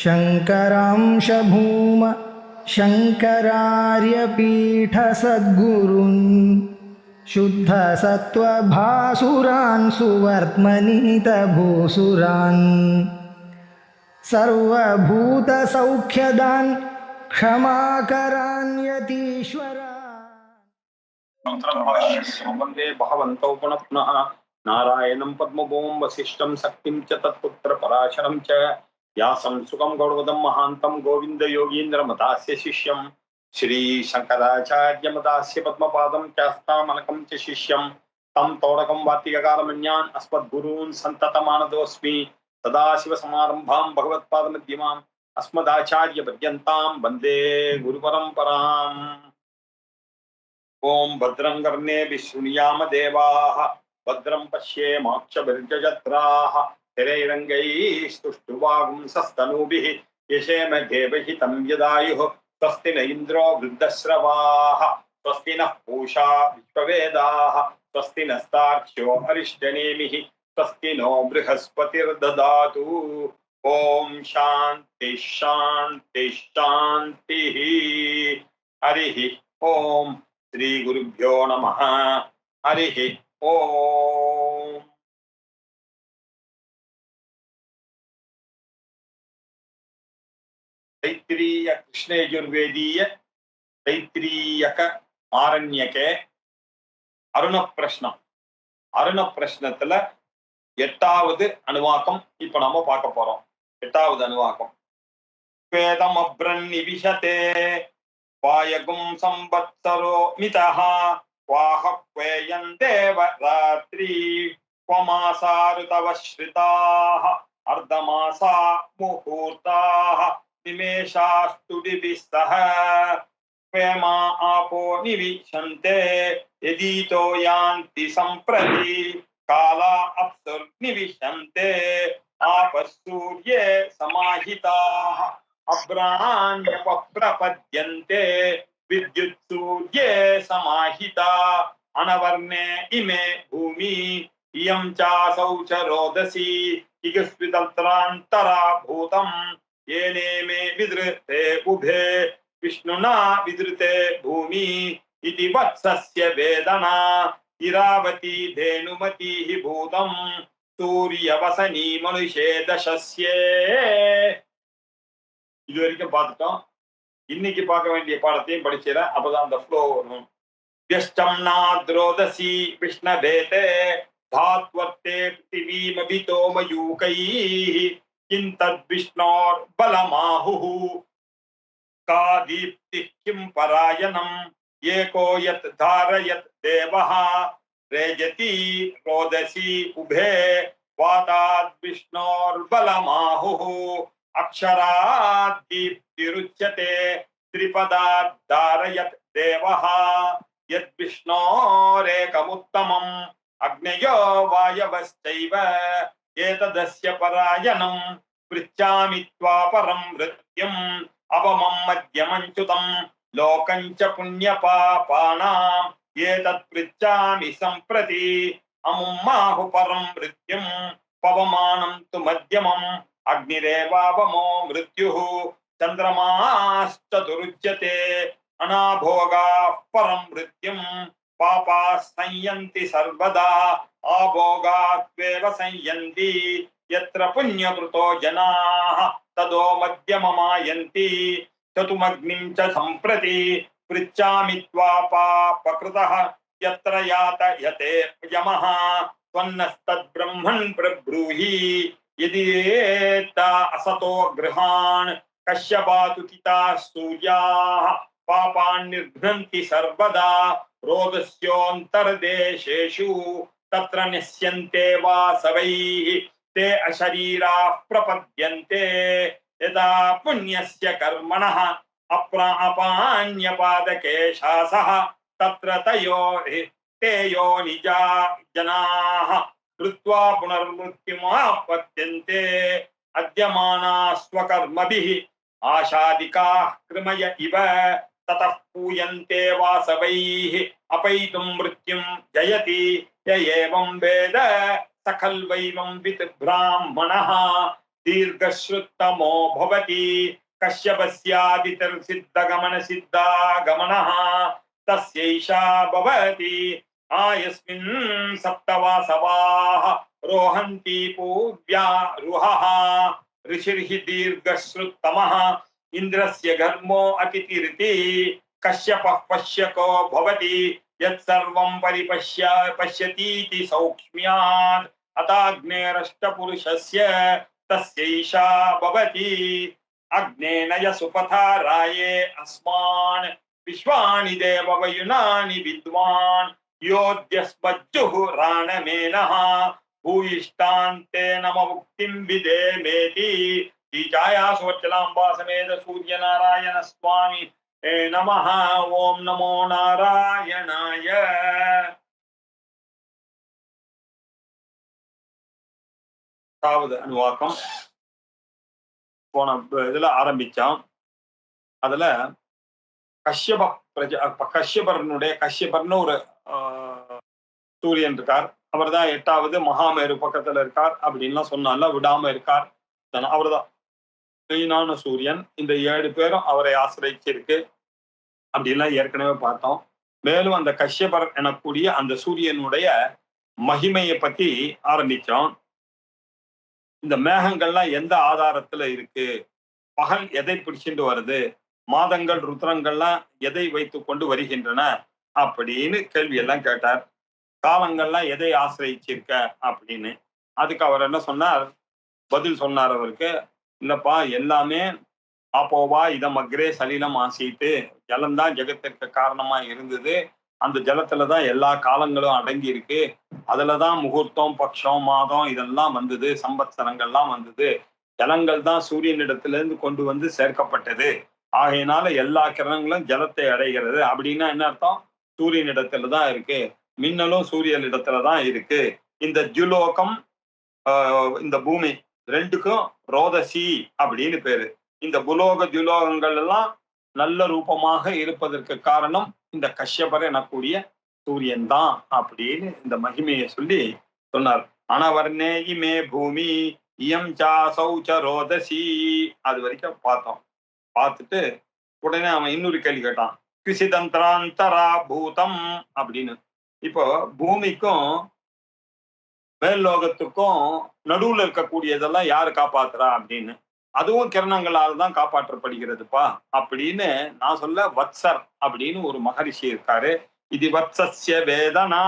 शङ्करांश भूम शङ्करार्यपीठसद्गुरून् शुद्धसत्त्वभासुरान् सुवर्त्मनीतभूसुरान् सर्वभूतसौख्यदान् क्षमाकरान् यतीश्वरान्। वंदे भगवन्तौ पुनः पुनः नारायणं पद्मभूं वसिष्ठं शक्तिं च तत्पुत्र पराशरं च व्यासं सुखं गौरवदं महान्तं गोविन्द योगीन्द्रमतास्य शिष्यं श्री शंकराचार्यमतास्य पद्मपादं चास्तामनकं च शिष्यं तं तोडकं वातिककालमन्यान् अस्मद्गुरून् सन्ततमानतोऽस्मि। सदाशिवसमारम्भां भगवत्पादमध्यमाम् अस्मदाचार्यपर्यन्तां वन्दे गुरुपरम्पराम्। ओम भद्रं कर्णेभिः शृणुयाम देवाः भद्रं पश्येमाक्षभिर्यजत्राः स्थिरैरङ्गैस्तुष्टुवागुंसस्तनूभिः यशेम देवहितं यदायुः। स्वस्ति न इन्द्रो वृद्धश्रवाः स्वस्ति नः पूषा विश्ववेदाः स्वस्ति नस्तार्क्ष्यो अरिष्टनेमिः स्वस्ति नो बृहस्पतिर्ददातु। ओम शान्ति शान्ति शान्तिः। हरिः ओम श्री गुरुभ्यो नमः। हरिः ओम। तैत्तिरीय कृष्णयजुर्वेदीय तैत्तिरीयक आरण्यके அருண பிரஷ்னம். அருண பிரஷ்னத்துல 8வது அணுவாக்கம் இப்ப நாம பார்க்க போறோம். 8வது அணுவாக்கம். வேதம் அப்ரன்னிவிஷதே वायगुं संवत्सरो मितः वाह क्वेयं देवरात्रि क्वमासा ऋतवश्रिताः अर्धमासा मुहूर्ताः निमेषास्तु दिभिः सह क्वेमा आपो निविशन्ते यदितो यान्ति सम्प्रति काला अप्सुर्निविशन्ते आपः सूर्ये समाहिताः अभ्राण्यपप्रपद्यन्ते विद्युत् सूर्ये समाहिता अनवर्णे इमे भूमि इयं चासौ च रोदसी इगस्वितन्त्रान्तरा भूतं येने मे विदृते उभे विष्णुना विदृते भूमि इति वत्सस्य वेदना इरावती धेनुमतिः भूतं सूर्यवसनी मनुष्ये दशस्ये। இது வரைக்கும் பார்த்துட்டோம். இன்னைக்கு பார்க்க வேண்டிய பாடத்தையும் படிச்சிடறேன், அப்பதான் அந்த ஃப்ளோ வரும். வியஷ்டம் நாத்ரோதசி விஷ்ணவேதே தாத்வர்த்தே பிருத்திவீமபிதோ மயூகைः கிம் தத் விஷ்ணோர் பலமாஹுः கா தீப்திः கிம் பராயணம் ஏகோ யத் தாரயத் தேவः ரேஜதி ரோதசி உபே வாதாத் விஷ்ணோர் பலமாஹுः अक्षरादीप्तिरुच्यते त्रिपदाद्धारयत् देवः यद्विष्णोरेकमुत्तमम् अग्नयो वायवश्चैव एतदस्य परायणं पृच्छामि त्वापरं नृत्यम् अवमं मध्यमञ्च्युतं लोकं च पुण्यपापानाम् एतत् पृच्छामि सम्प्रति अमुम्माहु परं नृत्यं पवमानं तु मध्यमम् अग्निरेवावमो मृत्युः चन्द्रमाश्चतुरुच्यते अनाभोगाः परं मृत्युं पापाः संयन्ति सर्वदा आभोगात्वेव संयन्ति यत्र पुण्यकृतो जनाः तदो मध्यममायन्ति चतुमग्निं च सम्प्रति पृच्छामि त्वापापकृतः यत्र यातयते यमः त्वन्नस्तद्ब्रह्मन् प्रब्रूहि यदि असतो गृहान् कश्यपातु किताः सूर्याः पापान् निर्घ्नन्ति सर्वदा रोदस्योऽन्तर्देशेषु तत्र नश्यन्ते वासवैः ते अशरीराः प्रपद्यन्ते यदा पुण्यस्य कर्मणः अपान्यपादकेशासः तत्र ते यो निजा जनाः कृत्वा पुनर्मृत्युमापत्यन्ते अद्यमानाः स्वकर्मभिः आशादिकाः कृमय इव ततः पूयन्ते वासवैः अपैतुं मृत्युं जयति य एवं वेद स खल्वैवं वित् ब्राह्मणः दीर्घश्रुतमो भवति कश्यपस्यादितर्सिद्धगमनसिद्धागमनः तस्यैषा भवति आयस्मिन् सप्तवासवाः रोहन्ति पूव्या रुहः ऋषिर्हि दीर्घश्रुतमः इन्द्रस्य घर्मो अतिथिरिति कश्यपः पश्यको भवति यत्सर्वं पश्यतीति सौक्ष्म्यात् अताग्नेरष्टपुरुषस्य तस्यैषा भवति अग्नेन यसुपथा राये अस्मान् विश्वानि देववयुनानि विद्वान् योऽद्यस्मज्जुः राणमेनः भूयिष्ठान्ते नम मुक्तिं विदेमेति ईचाया सुवच्चलाम्बा समेत सूर्यनारायण स्वामी नमः ओम नमो नारायणाय தாவது அணுவாக்கம் போன இதுல ஆரம்பிச்சோம். அதுல கஷ்யபர்னு ஒரு சூரியன் இருக்கார். அவர் தான் 8வது மகாமேரு பக்கத்துல இருக்கார் அப்படின்லாம் சொன்னால விடாம இருக்கார். அவர்தான் மெயினான சூரியன். இந்த 7 பேரும் அவரை ஆசிரியிச்சிருக்கு அப்படின்லாம் ஏற்கனவே பார்த்தோம். மேலும் அந்த கஷ்யபர் எனக்கூடிய அந்த சூரியனுடைய மகிமையை பத்தி ஆரம்பிச்சோம். இந்த மேகங்கள்லாம் எந்த ஆதாரத்துல இருக்கு, பகல் எதை பிடிச்சிட்டு வருது, மாதங்கள் ருத்ரங்கள்லாம் எதை வைத்து கொண்டு வருகின்றன அப்படின்னு கேள்வி எல்லாம் கேட்டார். காலங்கள்லாம் எதை ஆசிரியிச்சிருக்க அப்படின்னு. அதுக்கு அவர் என்ன சொன்னார், பதில் சொன்னார் அவருக்கு. இல்லப்பா, எல்லாமே ஆப்போவா இதம் அக்ரே சலிலம் ஆசித்து, ஜலம்தான் ஜெகத்திற்கு காரணமா இருந்தது. அந்த ஜலத்துலதான் எல்லா காலங்களும் அடங்கி இருக்கு. அதுலதான் முகூர்த்தம், பக்ஷம், மாதம் இதெல்லாம் வந்தது, சம்பத்சரங்கள்லாம் வந்தது. ஜலங்கள் தான் சூரியனிடத்திலிருந்து கொண்டு வந்து சேர்க்கப்பட்டது. ஆகையினால எல்லா கிரணங்களும் ஜலத்தை அடைகிறது. அப்படின்னா என்ன அர்த்தம்? சூரியனிடத்துலதான் இருக்கு. மின்னலும் சூரியனிடத்துலதான் இருக்கு. இந்த ஜுலோகம், இந்த பூமி ரெண்டுக்கும் ரோதசி அப்படின்னு பேரு. இந்த புலோக ஜுலோகங்கள் எல்லாம் நல்ல ரூபமாக இருப்பதற்கு காரணம் இந்த கஷ்யபர் எனக்கூடிய சூரியன் தான் அப்படின்னு இந்த மகிமையை சொல்லி சொன்னார். அனவர்ணே இமே பூமி இயம் சாசௌச்ச ரோதசி. அது வரைக்கும் பார்த்தோம். பார்த்துட்டு உடனே அவன் இன்னொரு கேள்வி கேட்டான், கிருஷிதந்திராந்தரா பூதம் அப்படின்னு. இப்போ பூமிக்கும் மேல் லோகத்துக்கும் நடுவுல இருக்கக்கூடியதெல்லாம் யாரு காப்பாத்துறா அப்படின்னு. அதுவும் கிரணங்களால் தான் காப்பாற்றப்படுகிறதுப்பா அப்படின்னு நான் சொல்ல, வத்சர் அப்படின்னு ஒரு மகரிஷி இருக்காரு. இது வத்சஸ்ய வேதனா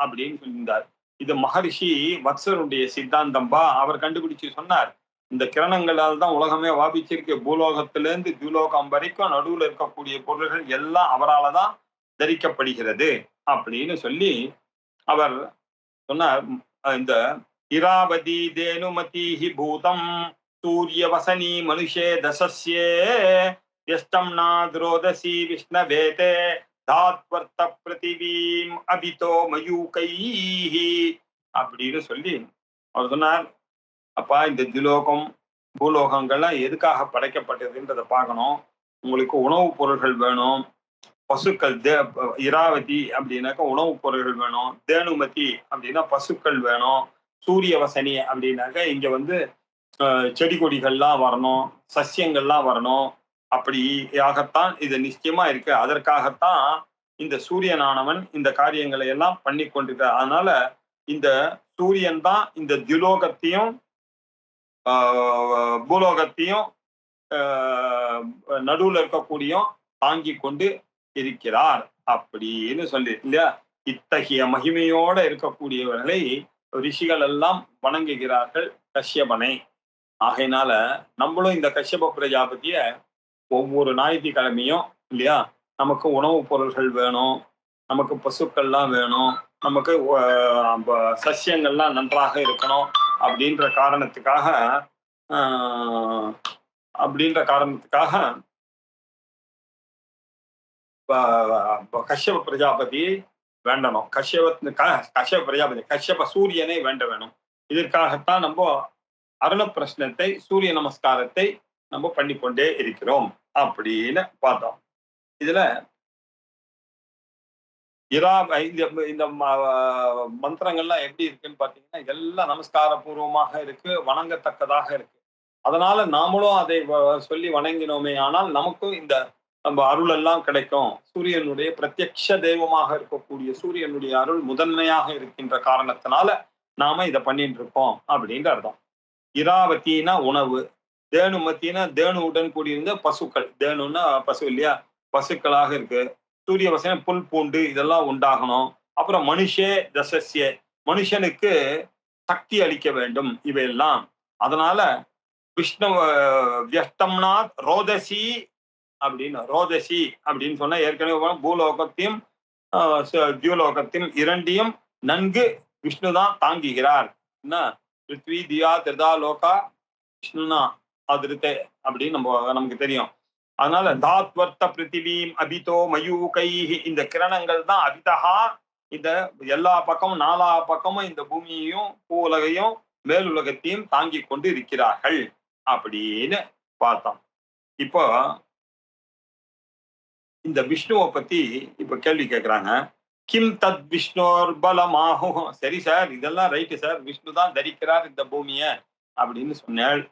அப்படின்னு சொல்லியிருந்தார். இது மகரிஷி வத்சருடைய சித்தாந்தம்பா. அவர் கண்டுபிடிச்சு சொன்னார், இந்த கிரணங்களால் தான் உலகமே வாபிச்சிருக்கு. பூலோகத்திலிருந்து துலோகம் வரைக்கும் நடுவுல இருக்கக்கூடிய பொருள்கள் எல்லாம் அவரால் தான் தரிக்கப்படுகிறது அப்படின்னு சொல்லி அவர் சொன்னார். இந்த இராவதி தேனுமதிஹி பூதம் சூரிய வசனி மனுஷே தசஸ்யே யஷ்டம் நாத்ரோதசி விஷ்ணவேதே தாத்வர்த்த பிரதிவீம் அபிதோ மயூகைஹி அப்படின்னு சொல்லி அவர் சொன்னார். அப்பா, இந்த துலோகம் பூலோகங்கள்லாம் எதுக்காக படைக்கப்பட்டதுன்றதை பார்க்கணும். உங்களுக்கு உணவுப் பொருள்கள் வேணும். பசுக்கள், இராவதி அப்படின்னாக்கா உணவுப் பொருள்கள் வேணும். தேனுமதி அப்படின்னா பசுக்கள் வேணும். சூரிய வசனி அப்படின்னாக்கா இங்க வந்து செடி கொடிகள்லாம் வரணும், சசியங்கள்லாம் வரணும். அப்படியாகத்தான் இது நிச்சயமா இருக்கு. அதற்காகத்தான் இந்த சூரியனானவன் இந்த காரியங்களை எல்லாம் பண்ணி கொண்டிருக்க. அதனால இந்த சூரியன் தான் இந்த துலோகத்தையும் பூலோகத்தையும் நடுவுல இருக்கக்கூடிய தாங்கி கொண்டு இருக்கிறார் அப்படின்னு சொல்லி இல்லையா. இத்தகைய மகிமையோட இருக்கக்கூடியவர்களை ரிஷிகள் எல்லாம் வணங்குகிறார்கள் கஷ்யபனை. ஆகையினால நம்மளும் இந்த கஷ்யப பிரஜாபதிய ஒவ்வொரு ஞாயிற்றுக்கிழமையும் இல்லையா, நமக்கு உணவுப் பொருள்கள் வேணும், நமக்கு பசுக்கள்லாம் வேணும், நமக்கு சசியங்கள்லாம் நன்றாக இருக்கணும் அப்படின்ற காரணத்துக்காக கஷ்யப பிரஜாபதி வேண்டணும். கஷ்யப பிரஜாபதி கஷ்யப சூரியனை வேண்ட வேணும். இதற்காகத்தான் நம்ம அருண பிரஷ்னத்தை, சூரிய நமஸ்காரத்தை நம்ம பண்ணிக்கொண்டே இருக்கிறோம் அப்படின்னு பார்த்தோம். இதுல இந்த மந்திரங்கள்லாம் எப்படி இருக்குன்னு பாத்தீங்கன்னா, இதெல்லாம் நமஸ்கார பூர்வமாக இருக்கு, வணங்கத்தக்கதாக இருக்கு. அதனால நாமளும் அதை சொல்லி வணங்கினோமே ஆனால் நமக்கும் இந்த நம்ம அருள் எல்லாம் கிடைக்கும். சூரியனுடைய பிரத்யக்ஷ தெய்வமாக இருக்கக்கூடிய சூரியனுடைய அருள் முதன்மையாக இருக்கின்ற காரணத்தினால நாம இதை பண்ணிட்டு இருக்கோம் அப்படின்ற அர்த்தம். இராவத்தினா உணவு, தேனுமத்தினா தேனுவுடன் கூடியிருந்த பசுக்கள். தேனுன்னா பசு இல்லையா? பசுக்களாக இருக்கு. சூரிய வசனம் புல் பூண்டு இதெல்லாம் உண்டாகணும். அப்புறம் மனுஷே தசஸ்ய, மனுஷனுக்கு சக்தி அளிக்க வேண்டும் இவையெல்லாம். அதனால விஷ்ணு வியஷ்டம்னாத் ரோதசி அப்படின்னு, ரோதசி அப்படின்னு சொன்னா ஏற்கனவே பூலோகத்தையும் தியூலோகத்தையும் இரண்டையும் நன்கு விஷ்ணு தான் தாங்குகிறார். என்ன பிருத்வி தியா திருதா லோகா விஷ்ணுனா அதிருத்தே அப்படின்னு நமக்கு தெரியும். அதனால தாத்வர்த்த பிருத்திவீம் அபிதோ மயூகை, இந்த கிரணங்கள் தான் அபிதஹா, இந்த எல்லா பக்கமும் நாலா பக்கமும் இந்த பூமியையும் பூ உலகையும் மேலுலகத்தையும் தாங்கி கொண்டு இருக்கிறார்கள் அப்படின்னு பார்த்தோம். இப்போ இந்த விஷ்ணுவை பத்தி இப்ப கேள்வி கேட்கிறாங்க. கிம் தத் விஷ்ணோர் பலமாஹு. சரி சார், இதெல்லாம் ரைட்டு சார், விஷ்ணு தான் தரிக்கிறார் இந்த பூமிய அப்படின்னு சொன்னாள்.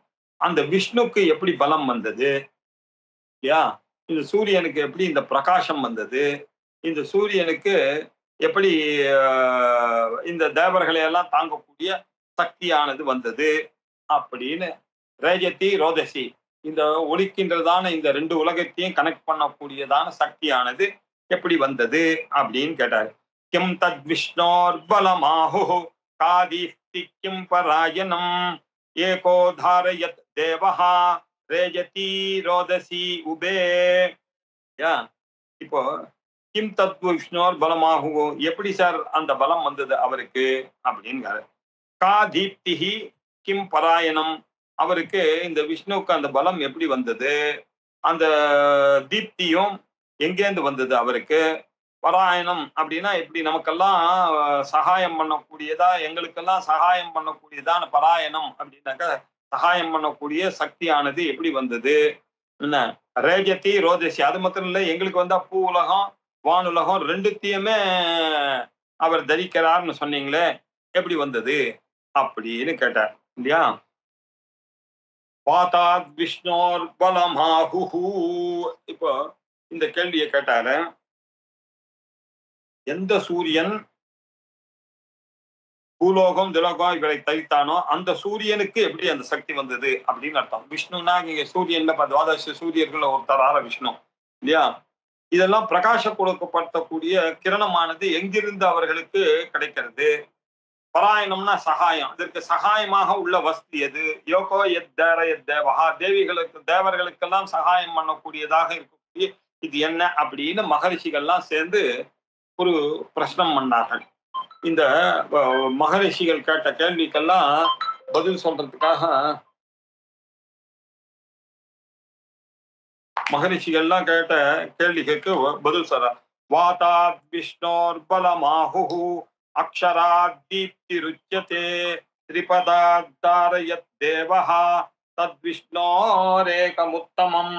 அந்த விஷ்ணுக்கு எப்படி பலம் வந்தது? யா, இந்த சூரியனுக்கு எப்படி இந்த பிரகாசம் வந்தது? இந்த சூரியனுக்கு எப்படி இந்த தேவர்களை எல்லாம் தாங்கக்கூடிய சக்தியானது வந்தது அப்படின்னு ரேஜத்தி ரோதசி, இந்த ஒலிக்கின்றதான இந்த ரெண்டு உலகத்தையும் கனெக்ட் பண்ணக்கூடியதான சக்தியானது எப்படி வந்தது அப்படின்னு கேட்டாரு. கிம் தத் விஷ்ணோர் பலமாஹு காதீப்தி கிம் பராயணம் ஏகோ தாரயத் தேவஹா ரேஜதி ரோதசி உபே. இப்போ கிம் தத் விஷ்ணோர் பலமாஹு, எப்படி சார் அந்த பலம் வந்தது அவருக்கு அப்படிங்கிறாரு. கா தீப்திஹி கிம் பராயணம், அவருக்கு இந்த விஷ்ணுவுக்கு அந்த பலம் எப்படி வந்தது? அந்த தீப்தியும் எங்கேருந்து வந்தது அவருக்கு? பராயணம் அப்படின்னா எப்படி நமக்கெல்லாம் சகாயம் பண்ணக்கூடியதா, எங்களுக்கெல்லாம் சகாயம் பண்ணக்கூடியதான பராயணம் அப்படின்னாக்க சகாயம் பண்ணக்கூடிய சக்தியானது எப்படி வந்தது? என்ன ரேஜத்தி ரோதசி, அது மாத்திரம் இல்லை, எங்களுக்கு வந்தா பூ உலகம் வானுலகம் ரெண்டுத்தையுமே அவர் தரிக்கிறார்னு சொன்னீங்களே, எப்படி வந்தது அப்படின்னு கேட்டார் இல்லையா? பாதாத் விஷ்ணோர் பலமாஹு. இப்போ இந்த கேள்வியை கேட்டாரு. எந்த சூரியன் பூலோகம் திலோகம் இவரை தரித்தானோ அந்த சூரியனுக்கு எப்படி அந்த சக்தி வந்தது அப்படின்னு அர்த்தம். விஷ்ணுனா இங்க சூரியன்ல துவாதச சூரியர்கள் ஒருத்தரார விஷ்ணு இல்லையா? இதெல்லாம் பிரகாச கொடுக்கப்படுத்தக்கூடிய கிரணமானது எங்கிருந்து அவர்களுக்கு கிடைக்கிறது? பராயணம்னா சகாயம், அதற்கு சகாயமாக உள்ள வஸ்து எது? யோகோ எத் தேர எத் தேவஹா, தேவிகளுக்கு தேவர்களுக்கெல்லாம் சகாயம் பண்ணக்கூடியதாக இருக்கக்கூடிய இது என்ன அப்படின்னு மகரிஷிகள்லாம் சேர்ந்து ஒரு பிரச்சனம் பண்ணார்கள். இந்த மகரிஷிகள் கேட்ட கேள்விக்கெல்லாம் பதில் சொல்றதுக்காக மகரிஷிகள்லாம் கேட்ட கேள்விகளுக்கு பதில் சொல்ற. வாதாத் விஷ்ணோர் பலமாஹு அக்ஷராத் தீப்தி ருச்யதே திரிபதாத் தாரயத் தேவஹா தத் விஷ்ணோரேகமுத்தமம்.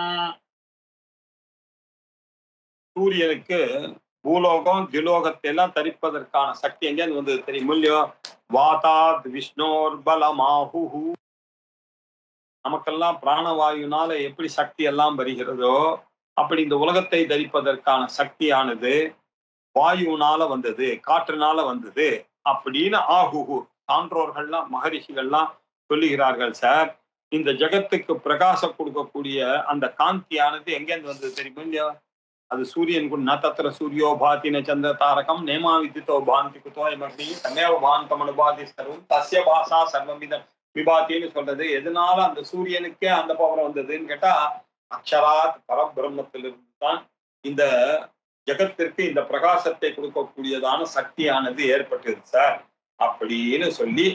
சூரியனுக்கு பூலோகம் திலோகத்தை எல்லாம் தரிப்பதற்கான சக்தி எங்கேருந்து வந்தது தெரியும் இல்லையோ? வாதாத் விஷ்ணோர் பலமாஹு. நமக்கெல்லாம் பிராணவாயுனால எப்படி சக்தி எல்லாம் வருகிறதோ அப்படி இந்த உலகத்தை தரிப்பதற்கான சக்தியானது வாயுனால வந்தது, காற்றுனால வந்தது அப்படின்னு ஆகுகு சான்றோர்கள்லாம் மகரிஷிகள்லாம் சொல்லுகிறார்கள். சார், இந்த ஜகத்துக்கு பிரகாசம் கொடுக்கக்கூடிய அந்த காந்தியானது எங்கேருந்து வந்தது தெரியுமா இல்லையா? அது சூரியன் குண தத்திர சூரியோ பாதி ந சந்திர தாரகம் நேமா விதித்தோ பாந்தி குதோ எமர்தி தமேவ பாந்தம் அனுபாதி சர்வம் தஸ்ய பாசா சர்வமிதம் விபாத்தின்னு சொல்றது. எதனால அந்த சூரியனுக்கே அந்த பவர் வந்ததுன்னு கேட்டா அக்ஷராத் பரபிரம்மத்திலிருந்து தான் இந்த ஜகத்திற்கு இந்த பிரகாசத்தை கொடுக்கக்கூடியதான சக்தியானது ஏற்பட்டது சார் அப்படின்னு சொல்லி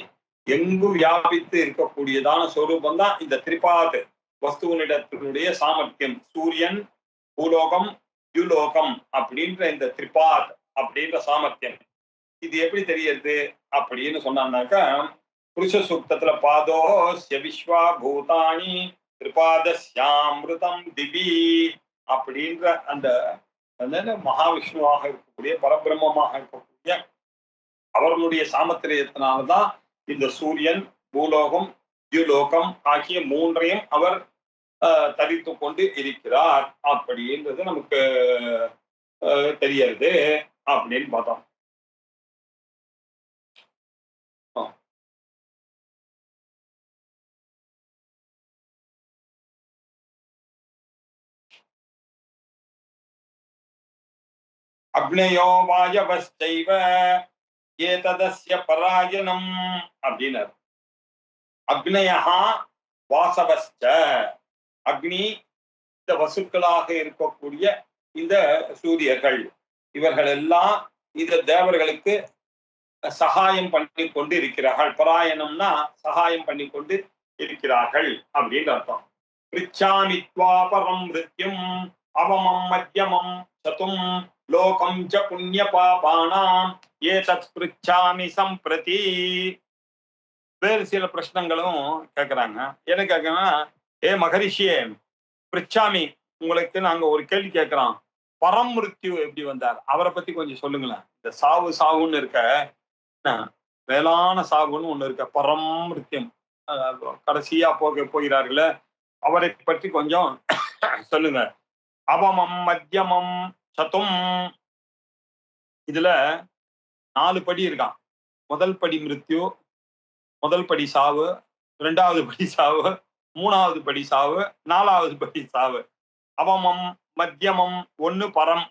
எங்கும் வியாபித்து இருக்கக்கூடியதான சொரூபம் தான் இந்த திரிபாத் வஸ்துவனிடத்தினுடைய சாமர்த்தியம். சூரியன், பூலோகம், யுலோகம் அப்படின்ற இந்த திரிபாத் அப்படின்ற சாமர்த்தியம். இது எப்படி தெரியுது அப்படின்னு சொன்னான்னாக்கா, புருஷ சூக்தத்துல பாதோஸ்ய விஸ்வா பூதானி திரிபாதஸ்யாமிருதம் திவி அப்படின்ற அந்த மகாவிஷ்ணுவாக இருக்கக்கூடிய பரபிரம்மமாக இருக்கக்கூடிய அவர்களுடைய சாமத்திரியத்தினால்தான் இந்த சூரியன், பூலோகம், மிருத்யுலோகம் ஆகிய மூன்றையும் அவர் தரித்து கொண்டு இருக்கிறார் அப்படின்றது நமக்கு தெரியறது அப்படின்னு பார்த்தோம். அக்னயோ வாயவஸ்சைவ ஏததஸ்ய பராயணம் அப்படின்னார். அக்னயா வாசவஸ்ச, அக்னி இந்த வசுக்களாக இருக்கக்கூடிய இந்த சூரியர்கள் இவர்கள் எல்லாம் இந்த தேவர்களுக்கு சகாயம் பண்ணி கொண்டு இருக்கிறார்கள். பராயணம்னா சகாயம் பண்ணி கொண்டு இருக்கிறார்கள் அப்படின்னு அர்த்தம். பிரிச்சாமித்வா பரம் மிருத்யும் அவமம் மத்தியமம் சதும் லோகம் ச புண்ணிய பாபானாம் ஏதத் பிரிச்சாமி சம்பிரதி. வேறு சில பிரச்சனைகளும் கேட்கிறாங்க. என்ன கேட்கறா, ஏ மகரிஷியே பிரிச்சாமி, உங்களுக்கு நாங்க ஒரு கேள்வி கேட்கிறோம். பரம் மிருத்யு எப்படி வந்தார், அவரை பத்தி கொஞ்சம் சொல்லுங்களேன். இந்த சாவு சாவுன்னு இருக்க, மேலான சாவுன்னு ஒண்ணு இருக்க, பரம் மிருத்யம் கடைசியா போகிறார்களே, அவரை பற்றி கொஞ்சம் சொல்லுங்க. அவமம் மத்தியமம் சதும், இதுல 4 படி இருக்கான். முதல் படி மிருத்யு, முதல் படி சாவு, 2வது படி சாவு, 3வது படி சாவு, 4வது படி சாவு. அவமம் மத்தியமம், ஒண்ணு பரம்,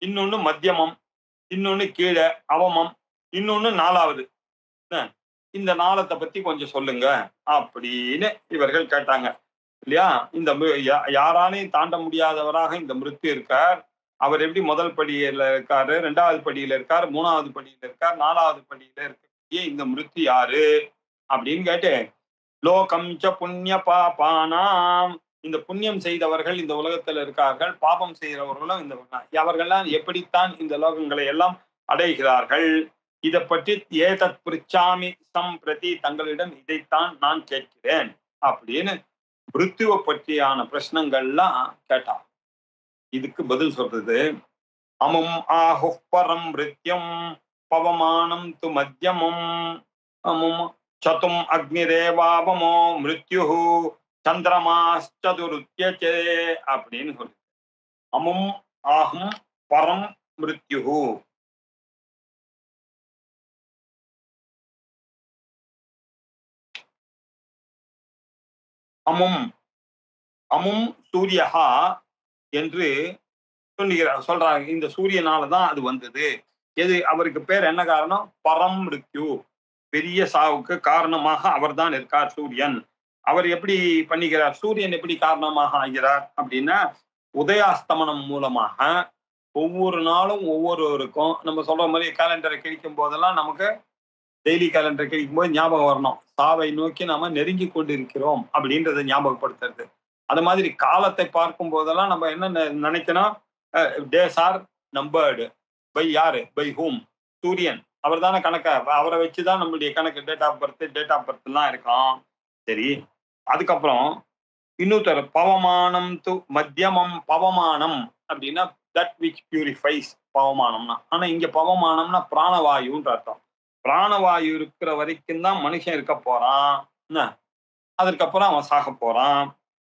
இன்னொன்னு மத்தியமம், இன்னொன்னு கீழே அவமம், இன்னொன்னு 4வது. இந்த 4த்தை பத்தி கொஞ்சம் சொல்லுங்க அப்படின்னு இவர்கள் கேட்டாங்க இல்லையா. இந்த யாராலையும் தாண்ட முடியாதவராக இந்த மிருத்யு இருக்கார். அவர் எப்படி முதல் படியில இருக்காரு, 2வது படியில இருக்கார், 3வது படியில இருக்கார், 4வது படியில இருக்கக்கூடிய இந்த மிருத்யு யாரு அப்படின்னு கேட்டு, லோகம் ச புண்ணிய பாபானாம், இந்த புண்ணியம் செய்தவர்கள் இந்த உலகத்துல இருக்கார்கள், பாபம் செய்கிறவர்களும் இந்த அவர்கள்லாம் எப்படித்தான் இந்த லோகங்களை எல்லாம் அடைகிறார்கள், இதை பற்றி ஏதத் பிரிச்சாமி சம்பிரதி, தங்களிடம் இதைத்தான் நான் கேட்கிறேன் அப்படின்னு மிருத்யுவை பற்றியான பிரச்சனைகள்லாம் கேட்டான். இதுக்கு பதில் சொல்றது, அமும் ஆஹு பரம் மிருத்யம் பவமானம் து மத்தியமம் அமும் சதும் அக்னிரேவாவமோ மிருத்யு சந்திரமாச்சதுருத்யசே அப்படின்னு சொல்லுது. அமும் ஆஹும் பரம் மிருத்யு, அமும் அமும் சூரியஹா என்று சொல்றாங்க. இந்த சூரியனாலதான் அது வந்தது. எது, அவருக்கு பேர் என்ன காரணம், பரம் மிருத்யு, பெரிய சாவுக்கு காரணமாக அவர் தான் இருக்கார் சூரியன். அவர் எப்படி பண்ணிக்கிறார், சூரியன் எப்படி காரணமாக ஆகிறார் அப்படின்னா, உதயாஸ்தமனம் மூலமாக ஒவ்வொரு நாளும் ஒவ்வொருவருக்கும் நம்ம சொல்ற மாதிரி கேலண்டரை கிழிக்கும் போதெல்லாம் நமக்கு டெய்லி கேலண்டரை கிழிக்கும் போது ஞாபகம் வரணும், சாவை நோக்கி நாம நெருங்கி கொண்டு இருக்கிறோம் அப்படின்றத ஞாபகப்படுத்துறது. அது மாதிரி காலத்தை பார்க்கும் போதெல்லாம் நம்ம என்ன நினைக்கணும், டேஸ் ஆர் நம்பர்டு பை யாரு, பை ஹூம், சூரியன். அவர் தானே கணக்க, அவரை வச்சுதான் நம்மளுடைய கணக்கு, டேட் ஆஃப் பர்த் எல்லாம் இருக்கும். சரி, அதுக்கப்புறம் இன்னொருத்தர் பவமானம் து மத்தியமம், பவமானம் அப்படின்னா தட் விச் பியூரிஃபைஸ், பவமானம்னா. ஆனா இங்க பவமானம்னா பிராணவாயுன்ற அர்த்தம். பிராணவாயு இருக்கிற வரைக்கும் தான் மனுஷன் இருக்க போறான், அதுக்கப்புறம் அவன் சாக போறான்.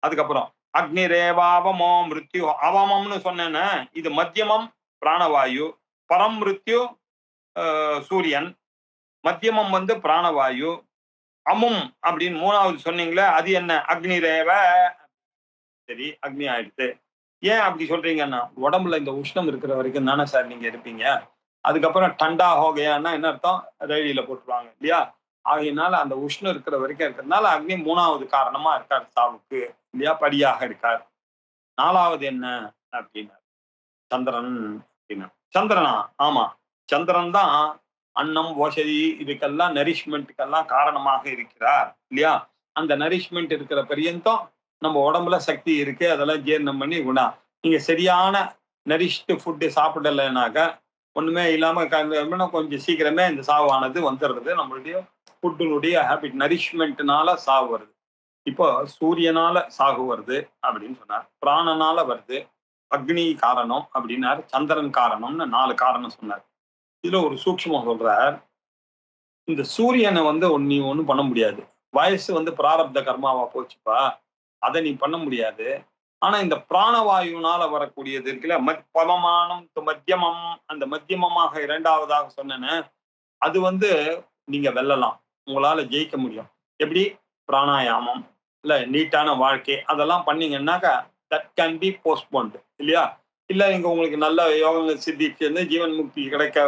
அதுக்கப்புறம் அக்னிரேவாவமோ மிருத்யு, அவமம்னு சொன்னேன்னா இது மத்தியமம் பிராணவாயு, பரம் மிருத்யு சூரியன், மத்தியமம் வந்து பிராணவாயு, அமும் அப்படின்னு 3வது சொன்னீங்களே அது என்ன, அக்னிரேவ. சரி, அக்னி ஆயிடுச்சு. ஏன் அப்படி சொல்றீங்கன்னா, உடம்புல இந்த உஷ்ணம் இருக்கிற வரைக்கும் தானே சார் நீங்க இருப்பீங்க. அதுக்கப்புறம் டண்டா ஹோகையான்னா என்ன அர்த்தம், ரயிலில போட்டுருவாங்க இல்லையா. ஆகையினால அந்த உஷ்ணம் இருக்கிற வரைக்கும் இருக்கிறதுனால அக்னி 3வது காரணமா இருக்கார் சாவுக்கு இல்லையா, படியாக இருக்கார். 4வது என்ன அப்படின்னா சந்திரன் அப்படின்னா. சந்திரனா, ஆமா, சந்திரன் தான் அன்னம் ஓஷதி இதுக்கெல்லாம் நரிஷ்மெண்ட்டுக்கெல்லாம் காரணமாக இருக்கிறார் இல்லையா. அந்த நரிஷ்மெண்ட் இருக்கிற பரியந்தம் நம்ம உடம்புல சக்தி இருக்கு, அதெல்லாம் ஜீரணம் பண்ணி குணா. நீங்க சரியான நரிஷ்டு ஃபுட்டு சாப்பிடலைனாக்க ஒண்ணுமே இல்லாம கொஞ்சம் சீக்கிரமே இந்த சாவானது வந்துடுறது. நம்மளுடைய ஃபுட்டினுடைய ஹேபிட், நரிஷ்மெண்ட்னால சாவு வருது. இப்போ சூரியனால சாகு வருது அப்படின்னு சொன்னார், பிராணனால வருது, அக்னி காரணம் அப்படின்னாரு, சந்திரன் காரணம்னு 4 காரணம் சொன்னார். இதுல ஒரு சூக்ஷ்மம் சொல்றார், இந்த சூரியனை வந்து நீ ஒண்ணும் பண்ண முடியாது. வயசு வந்து பிராரப்த கர்மாவா போச்சுப்பா, அதை நீ பண்ண முடியாது. ஆனா இந்த பிராணவாயுனால வரக்கூடியது இருக்குல்ல, பவமானம் மத்தியமம், அந்த மத்தியமமாக இரண்டாவதாக சொன்னேன்னு, அது வந்து நீங்க வெல்லலாம். உங்களால ஜெயிக்க முடியும். எப்படி? பிராணாயாமம், இல்ல நீட்டான வாழ்க்கை, அதெல்லாம் பண்ணீங்கன்னாக்கா தட் கேன் பி போஸ்ட்போன்ட் இல்லையா? இல்ல இங்க உங்களுக்கு நல்ல யோகங்கள் சித்திச்சுன்னு ஜீவன் முக்தி கிடைக்க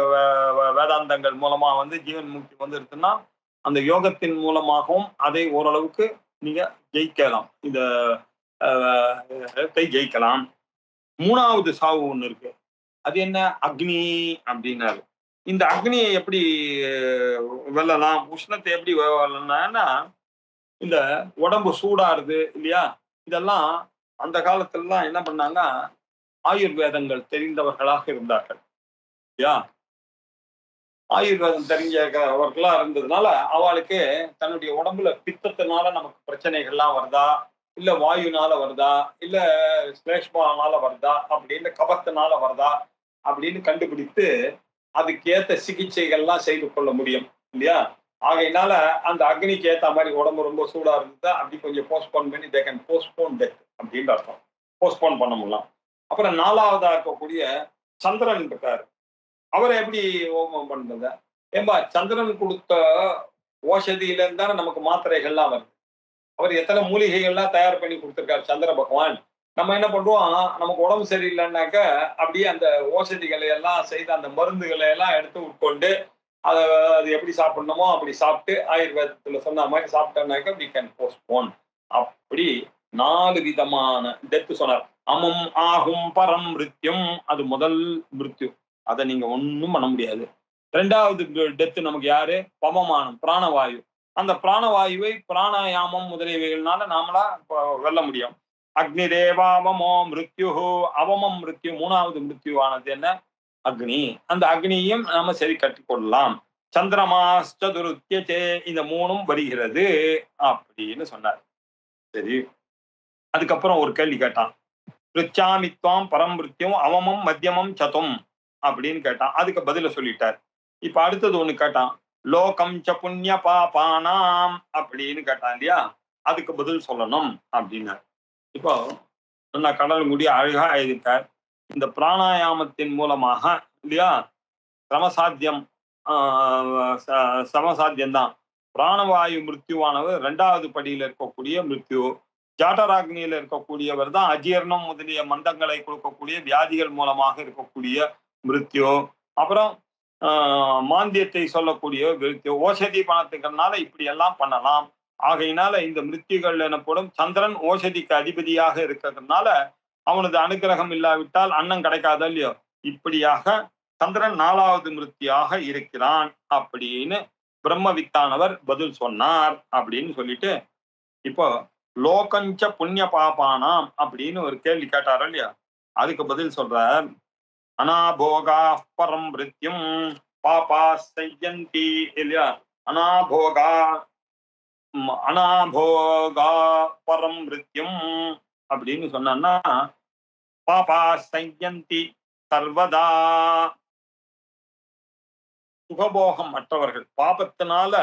வேதாந்தங்கள் மூலமா வந்து ஜீவன் முக்தி வந்துருச்சுன்னா, அந்த யோகத்தின் மூலமாகவும் அதை ஓரளவுக்கு நீங்க ஜெயிக்கலாம். இந்த ஜெயிக்கலாம். 3வது சாவு ஒண்ணு இருக்கு. அது என்ன? அக்னி அப்படின்னாரு. இந்த அக்னியை எப்படி வெல்லலாம்? உஷ்ணத்தை எப்படி வெல்லலாம்னா, இந்த உடம்பு சூடாருது இல்லையா? இதெல்லாம் அந்த காலத்துலலாம் என்ன பண்ணாங்க, ஆயுர்வேதங்கள் தெரிந்தவர்களாக இருந்தார்கள். இல்லையா? ஆயுர்வேதம் தெரிஞ்சவர்களா இருந்ததுனால, அவளுக்கு தன்னுடைய உடம்புல பித்தத்தினால நமக்கு பிரச்சனைகள்லாம் வருதா? இல்ல வாயுனால வருதா? இல்ல ஸ்லேஷ்மானால வருதா? அப்படின்னு கபத்தினால வருதா? அப்படின்னு கண்டுபிடித்து, அதுக்கு ஏத்த சிகிச்சைகள்லாம் செய்து கொள்ள முடியும். இல்லையா? ஆகையினால அந்த அக்னிக்கு ஏத்த மாதிரி உடம்பு ரொம்ப சூடா இருந்தா, அப்படி கொஞ்சம் போஸ்ட்போன் பண்ணி தே கேன் போஸ்ட்போன் டெத் அப்படின்னு அர்த்தம். போஸ்ட்போன் பண்ண முடியலாம். அப்புறம் 4வதா இருக்கக்கூடிய சந்திரன் இருக்காரு. அவரை எப்படி ஹோமம் பண்றது? ஏம்பா சந்திரன் கொடுத்த ஓஷதியில இருந்து தானே நமக்கு மாத்திரைகள்லாம் வருது. அவர் எத்தனை மூலிகைகள்லாம் தயார் பண்ணி கொடுத்திருக்காரு சந்திர பகவான். நம்ம என்ன பண்றோம், நமக்கு உடம்பு சரியில்லைன்னாக்க அப்படியே அந்த ஓஷதிகளை எல்லாம் செய்து அந்த மருந்துகளை எல்லாம் எடுத்து உட்கொண்டு அதை அது எப்படி சாப்பிடணுமோ அப்படி சாப்பிட்டு ஆயுர்வேதத்துல சொன்ன மாதிரி சாப்பிட்டோம்னாக்க வி கேன் போஸ்ட்போன். அப்படி 4 விதமான டெத்து சொன்னார். அமம் ஆகும் பரம் மிருத்யும், அது முதல் மிருத்யு. அதை நீங்க ஒண்ணும் பண்ண முடியாது. 2வது டெத்து நமக்கு யாரு? பவமானம், பிராணவாயு. அந்த பிராணவாயுவை பிராணாயாமம் முதலியவைகள்னால நாமளா வெல்ல முடியும். அக்னி தேவாவமோ மிருத்யு, அவமம் மிருத்யு. 3வது மிருத்யுவானது என்ன? அக்னி. அந்த அக்னியும் நாம சரி கட்டிக்கொள்ளலாம். சந்திரமாஸ்துருத்தியதே, இந்த 3ம் வருகிறது அப்படின்னு சொன்னார். சரி, அதுக்கப்புறம் ஒரு கேள்வி கேட்டான். ரிச்சாமித்வாம் பரம்பிருத்தியம் அவமம் மத்தியமம் சதும் அப்படின்னு கேட்டான். அதுக்கு பதில சொல்லிட்டார். இப்ப அடுத்தது ஒண்ணு கேட்டான். லோகம் ச புண்ணிய பாபானாம் அப்படின்னு கேட்டான் இல்லையா? அதுக்கு பதில் சொல்லணும் அப்படின்னார். இப்போ நான் கடல் முடி அழகா எழுதிட்டார். இந்த பிராணாயாமத்தின் மூலமாக இல்லையா சமசாத்தியம், சமசாத்தியம்தான். பிராணவாயு மிருத்யுவானவர் 2வது படியில இருக்கக்கூடிய மிருத்யு. ஜாட்டராக்னியில இருக்கக்கூடியவர் தான் அஜீர்ணம் முதலிய மந்தங்களை கொடுக்கக்கூடிய வியாதிகள் மூலமாக இருக்கக்கூடிய மிருத்யு. அப்புறம் மாந்தியத்தை சொல்லக்கூடிய மிருத்யு. ஓஷதி பணத்துக்கனால இப்படி எல்லாம் பண்ணலாம். ஆகையினால இந்த மிருத்யுகள் எனப்படும் சந்திரன் ஓஷதிக்கு அதிபதியாக இருக்கிறதுனால அவனது அனுகிரகம் இல்லாவிட்டால் அன்னம் கிடைக்காத இல்லையோ, இப்படியாக சந்திரன் 4வது மிருத்தியாக இருக்கிறான் அப்படின்னு பிரம்மவித்தானவர் பதில் சொன்னார் அப்படின்னு சொல்லிட்டு, இப்போ லோகஞ்ச புண்ணிய பாபானாம் அப்படின்னு ஒரு கேள்வி கேட்டார் இல்லையா? அதுக்கு பதில் சொல்றார். அனாபோகா பரம் மிருத்யும் பாபா செய்யந்தி இல்லையா? அனாபோகா அனாபோகா பரம் மிருத்யும் அப்படின்னு சொன்னா பாபா சையந்தி சர்வதா. சுகபோகம் மற்றவர்கள் பாபத்தினால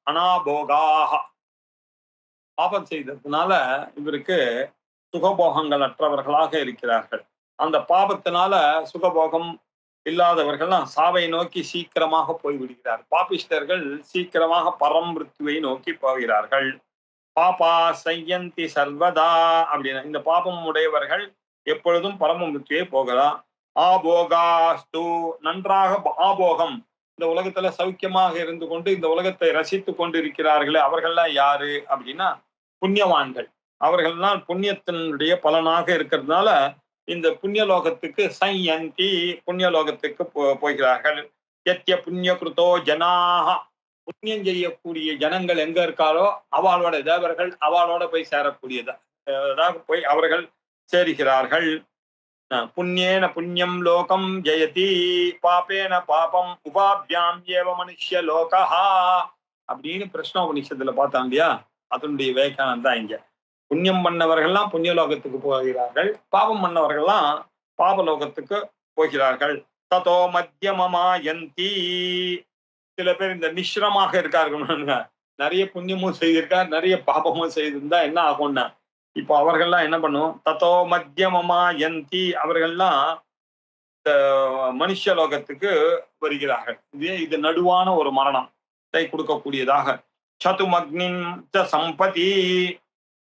அனாபோகாக, பாபம் செய்ததுனால இவருக்கு சுகபோகங்கள் அற்றவர்களாக இருக்கிறார்கள். அந்த பாபத்தினால சுகபோகம் இல்லாதவர்கள்லாம் சாவை நோக்கி சீக்கிரமாக போய்விடுகிறார். பாபிஷ்டர்கள் சீக்கிரமாக பரம்பிருத்துவை நோக்கி போகிறார்கள். பாபா சையந்தி சர்வதா அப்படின்னா இந்த பாபம் உடையவர்கள் எப்பொழுதும் பரம மிருத்தியை போகலாம். ஆபோகாஸ்து, நன்றாக ஆபோகம், இந்த உலகத்துல சௌக்கியமாக இருந்து கொண்டு இந்த உலகத்தை ரசித்து கொண்டு இருக்கிறார்களே அவர்கள்லாம் யாரு அப்படின்னா புண்ணியவான்கள். அவர்கள்லாம் புண்ணியத்தினுடைய பலனாக இருக்கிறதுனால இந்த புண்ணிய லோகத்துக்கு சையந்தி, புண்ணிய லோகத்துக்கு போகிறார்கள். எத்திய புண்ணிய கிருத்தோ ஜனாக, புண்ணியம் செய்யக்கூடிய ஜனங்கள் எங்க இருக்காரோ அவளோட தேவர்கள் அவளோட போய் சேரக்கூடியதாக போய் அவர்கள் சேருகிறார்கள். புண்ணியேன புண்ணியம் லோகம் ஜெயதி, பாப்பேன பாபம் உபாபியாம் ஏவ மனுஷ்ய லோகா அப்படின்னு கிருஷ்ண உபநிஷத்துல பார்த்தாங்க இல்லையா? அதனுடைய வியாக்கியானம் தான் இங்க. புண்ணியம் பண்ணவர்கள்லாம் புண்ணிய லோகத்துக்கு போகிறார்கள், பாபம் பண்ணவர்கள்லாம் பாபலோகத்துக்கு போகிறார்கள். ததோ மத்தியமமாயந்தி, சில பேர் இந்த மிஸ்ரமாக இருக்கார்கள். நிறைய புண்ணியமும் செய்திருக்கார், நிறைய பாபமும் செய்திருந்தா என்ன ஆகும்னா இப்போ அவர்கள்லாம் என்ன பண்ணும், தத்தோ மத்தியமமா யந்தி, அவர்கள்லாம் மனுஷ லோகத்துக்கு வருகிறார்கள். இது நடுவான ஒரு மரணத்தை கொடுக்கக்கூடியதாக. சதுமக்னின் சம்பதி,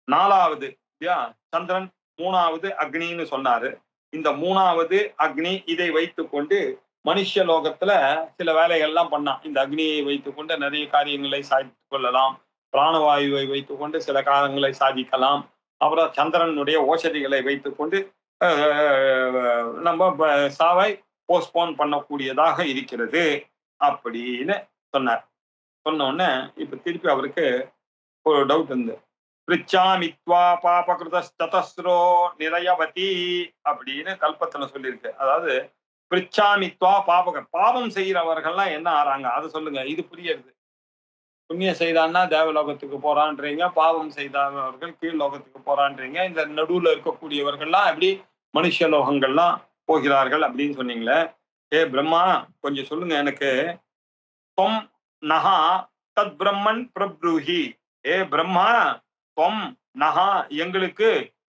நாலாவது இல்லையா, சந்திரன், மூணாவது அக்னின்னு சொன்னாரு. இந்த மூணாவது அக்னி, இதை வைத்துக்கொண்டு மனுஷ லோகத்துல சில வேலைகள்லாம் பண்ணான். இந்த அக்னியை வைத்துக்கொண்டு நிறைய காரியங்களை சாதித்துக் கொள்ளலாம். பிராணவாயுவை வைத்துக்கொண்டு சில காரியங்களை சாதிக்கலாம். அப்புறம் சந்திரனுடைய ஓஷதிகளை வைத்துக்கொண்டு நம்ம சாவை போஸ்ட்போன் பண்ணக்கூடியதாக இருக்கிறது அப்படின்னு சொன்னார். சொன்ன உடனே இப்ப திருப்பி அவருக்கு ஒரு டவுட் இருந்து, பிரிச்சாமித்வா பாபகிருதஸ்ததஸ்ரோ நிரயவதி அப்படின்னு கல்பத்துல சொல்லியிருக்கு. அதாவது பிரிச்சாமித்வா பாபம் செய்யறவர்கள்லாம் என்ன ஆறாங்க அதை சொல்லுங்க, இது புரியுது. புண்ணியம் செய்தான்னா தேவலோகத்துக்கு போறான்றீங்க, பாவம் செய்தவர்கள் கீழ் லோகத்துக்கு போறான்றீங்க. இந்த நடுவுல இருக்கக்கூடியவர்கள்லாம் எப்படி மனுஷ லோகங்கள்லாம் போகிறார்கள் அப்படின்னு சொன்னீங்களே. ஏ பிரம்மா, கொஞ்சம் சொல்லுங்க எனக்கு. தொம் நகா தத் பிரம்மன் பிரப்ரூஹி. ஏ பிரம்மா, தொம் நகா, எங்களுக்கு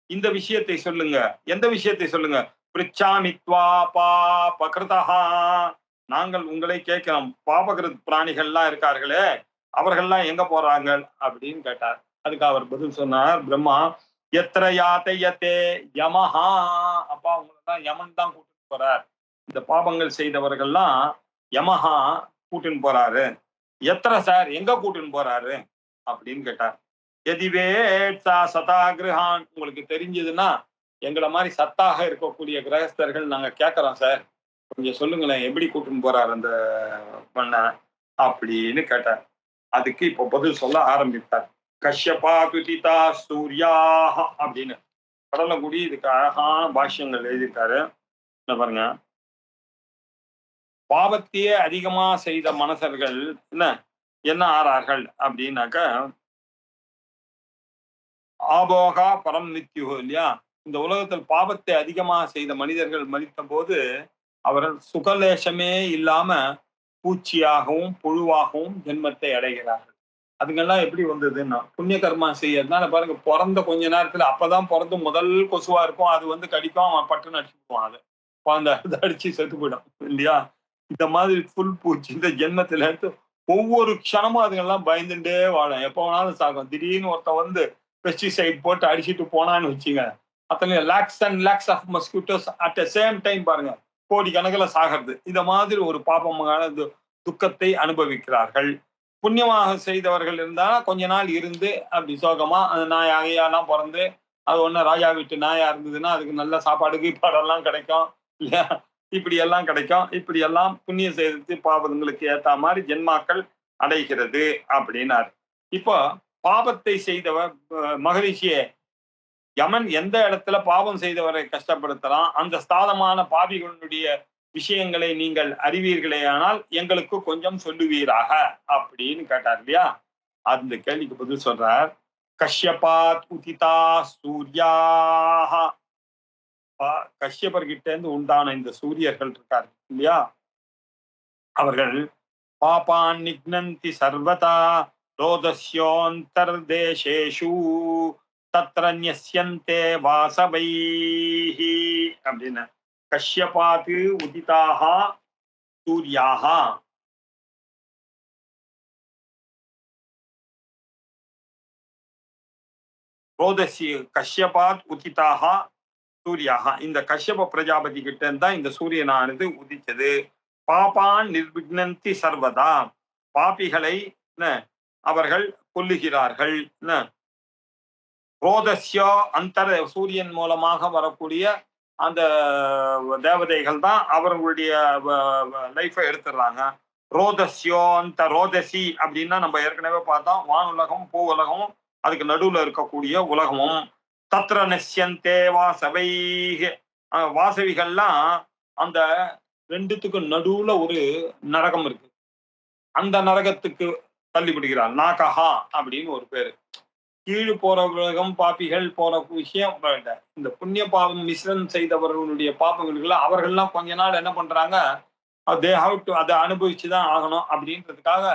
இந்த விஷயத்தை சொல்லுங்க. எந்த விஷயத்தை சொல்லுங்க? பிரிச்சாமித்வா பாபகிருதா, நாங்கள் உங்களை கேட்கிறோம். பாபகிருத் பிராணிகள்லாம் இருக்கார்களே, அவர்கள்லாம் எங்க போறாங்க அப்படின்னு கேட்டார். அதுக்கு அவர் பதில் சொன்னார், பிரம்மா, எத்திர யாத்தையத்தே யமஹா, அப்பா உங்களெல்லாம் யமன் தான் கூட்டிட்டு போறார். இந்த பாபங்கள் செய்தவர்கள்லாம் யமஹா கூட்டின்னு போறாரு. எத்திர சார், எங்க கூட்டின்னு போறாரு அப்படின்னு கேட்டார். எதிவே சதா கிரகான், உங்களுக்கு தெரிஞ்சதுன்னா எங்களை மாதிரி சத்தாக இருக்கக்கூடிய கிரகஸ்தர்கள் நாங்க கேட்கறோம் சார், கொஞ்சம் சொல்லுங்களேன், எப்படி கூட்டின்னு போறாரு அந்த பண்ண அப்படின்னு கேட்டார். அதுக்கு இப்போ பதில் சொல்ல ஆரம்பித்தார். கஷ்யபா துதிதா சூர்யாக அப்படின்னு கடலங்குடி இதுக்கு அழகான பாஷ்யங்கள் எழுதிட்டாரு. பாருங்க, பாவத்தையே அதிகமா செய்த மனசர்கள் என்ன ஆறார்கள் அப்படின்னாக்க, ஆபோகா பரம் நித்யு இல்லையா, இந்த உலகத்தில் பாவத்தை அதிகமாக செய்த மனிதர்கள் மறித்த போது அவர்கள் சுகலேசமே இல்லாம பூச்சியாகவும் புழுவாகவும் ஜென்மத்தை அடைகிறார்கள். அதுங்கெல்லாம் எப்படி வந்ததுன்னா புண்ணிய கர்மா செய்யறதுனால பாருங்க, பிறந்த கொஞ்ச நேரத்துல அப்பதான் பிறந்து முதல் கொசுவா இருக்கும், அது கடிக்கும், அவன் பட்டுன்னு அடிச்சுக்குவான். அதை அடிச்சு செத்து போயிடும் இல்லையா. இந்த மாதிரி புல் பூச்சி இந்த ஜென்மத்துல எடுத்து ஒவ்வொரு க்ஷணமும் அதுங்கெல்லாம் பயந்துட்டே வாழும். எப்ப வேணாலும் சாகும். திடீர்னு ஒருத்த பெஸ்டிசைட் போட்டு அடிச்சுட்டு போனான்னு வச்சுங்க, அத்தனை lakhs and lakhs of mosquitoes at same time பாருங்க கோடி கணக்கில் சாகிறது. இந்த மாதிரி ஒரு பாபமான துக்கத்தை அனுபவிக்கிறார்கள். புண்ணியமாக செய்தவர்கள் இருந்தா கொஞ்ச நாள் இருந்து அப்படி சோகமா அந்த நாய் அகையெல்லாம் பிறந்து அது ஒண்ணு ராஜா வீட்டு நாயா இருந்ததுன்னா அதுக்கு நல்ல சாப்பாடு கீப்பாடெல்லாம் கிடைக்கும் இல்லையா, இப்படி எல்லாம் கிடைக்கும். இப்படி எல்லாம் புண்ணிய செய்து பாவங்களுக்கு ஏத்த மாதிரி ஜென்மாக்கள் அடைகிறது அப்படின்னாரு. இப்போ பாபத்தை செய்தவர் மகரிஷியே, யமன் எந்த இடத்துல பாவம் செய்தவரை கஷ்டப்படுத்தலாம், அந்த ஸ்தானமான பாவிகளுடைய விஷயங்களை நீங்கள் அறிவீர்களே, ஆனால் எங்களுக்கு கொஞ்சம் சொல்லுவீராக அப்படின்னு கேட்டார் இல்லையா. அந்த கேள்விக்கு பதில் சொல்றார். கஷ்யபாத் உதிதா சூர்யாக, கஷ்யபர்கிட்ட இருந்து உண்டான இந்த சூரியர்கள் இருக்காரு இல்லையா, அவர்கள் பாபான் நிக்னந்தி சர்வதா ரோதஸ்யோந்தர்தேசேஷு தத்ர ந்யஸ்யந்தே வாசவைஹி அப்படின்னு. கஷ்யபாத் உதிதாக சூர்யாக, ரோதஸ்ய கஷ்யபாத் உதிதாக சூர்யாக, இந்த கஷ்யப பிரஜாபதி கிட்ட இருந்தா இந்த சூரியனானது உதிச்சது. பாபான் நிர்விக்னந்தி சர்வதா, பாபிகளை அவர்கள் கொல்லுகிறார்கள். ரோதஸ்யோ அந்தர், சூரியன் மூலமாக வரக்கூடிய அந்த தேவதைகள் தான் அவர்களுடைய லைஃபை எடுத்துடுறாங்க. ரோதஸ்யோ அந்த ரோதசி அப்படின்னா நம்ம ஏற்கனவே பார்த்தோம், வான் உலகம் பூ உலகமும் அதுக்கு நடுவுல இருக்கக்கூடிய உலகமும். தத்ர நஷ்யந்தே வாசவை, வாசவிகள்லாம் அந்த ரெண்டுத்துக்கு நடுவுல ஒரு நரகம் இருக்கு, அந்த நரகத்துக்கு தள்ளிவிடுகிறார். நாகஹா அப்படின்னு ஒரு பேரு. கீழ் போற உலகம் பாப்பிகள் போற விஷயம் வேண்டாம். இந்த புண்ணிய பாவம் மிஸ்ரம் செய்தவர்களுடைய பாப்பங்களுக்கு அவர்கள்லாம் கொஞ்ச நாள் என்ன பண்றாங்க, தே ஹவ் டு அதை அனுபவிச்சுதான் ஆகணும் அப்படின்றதுக்காக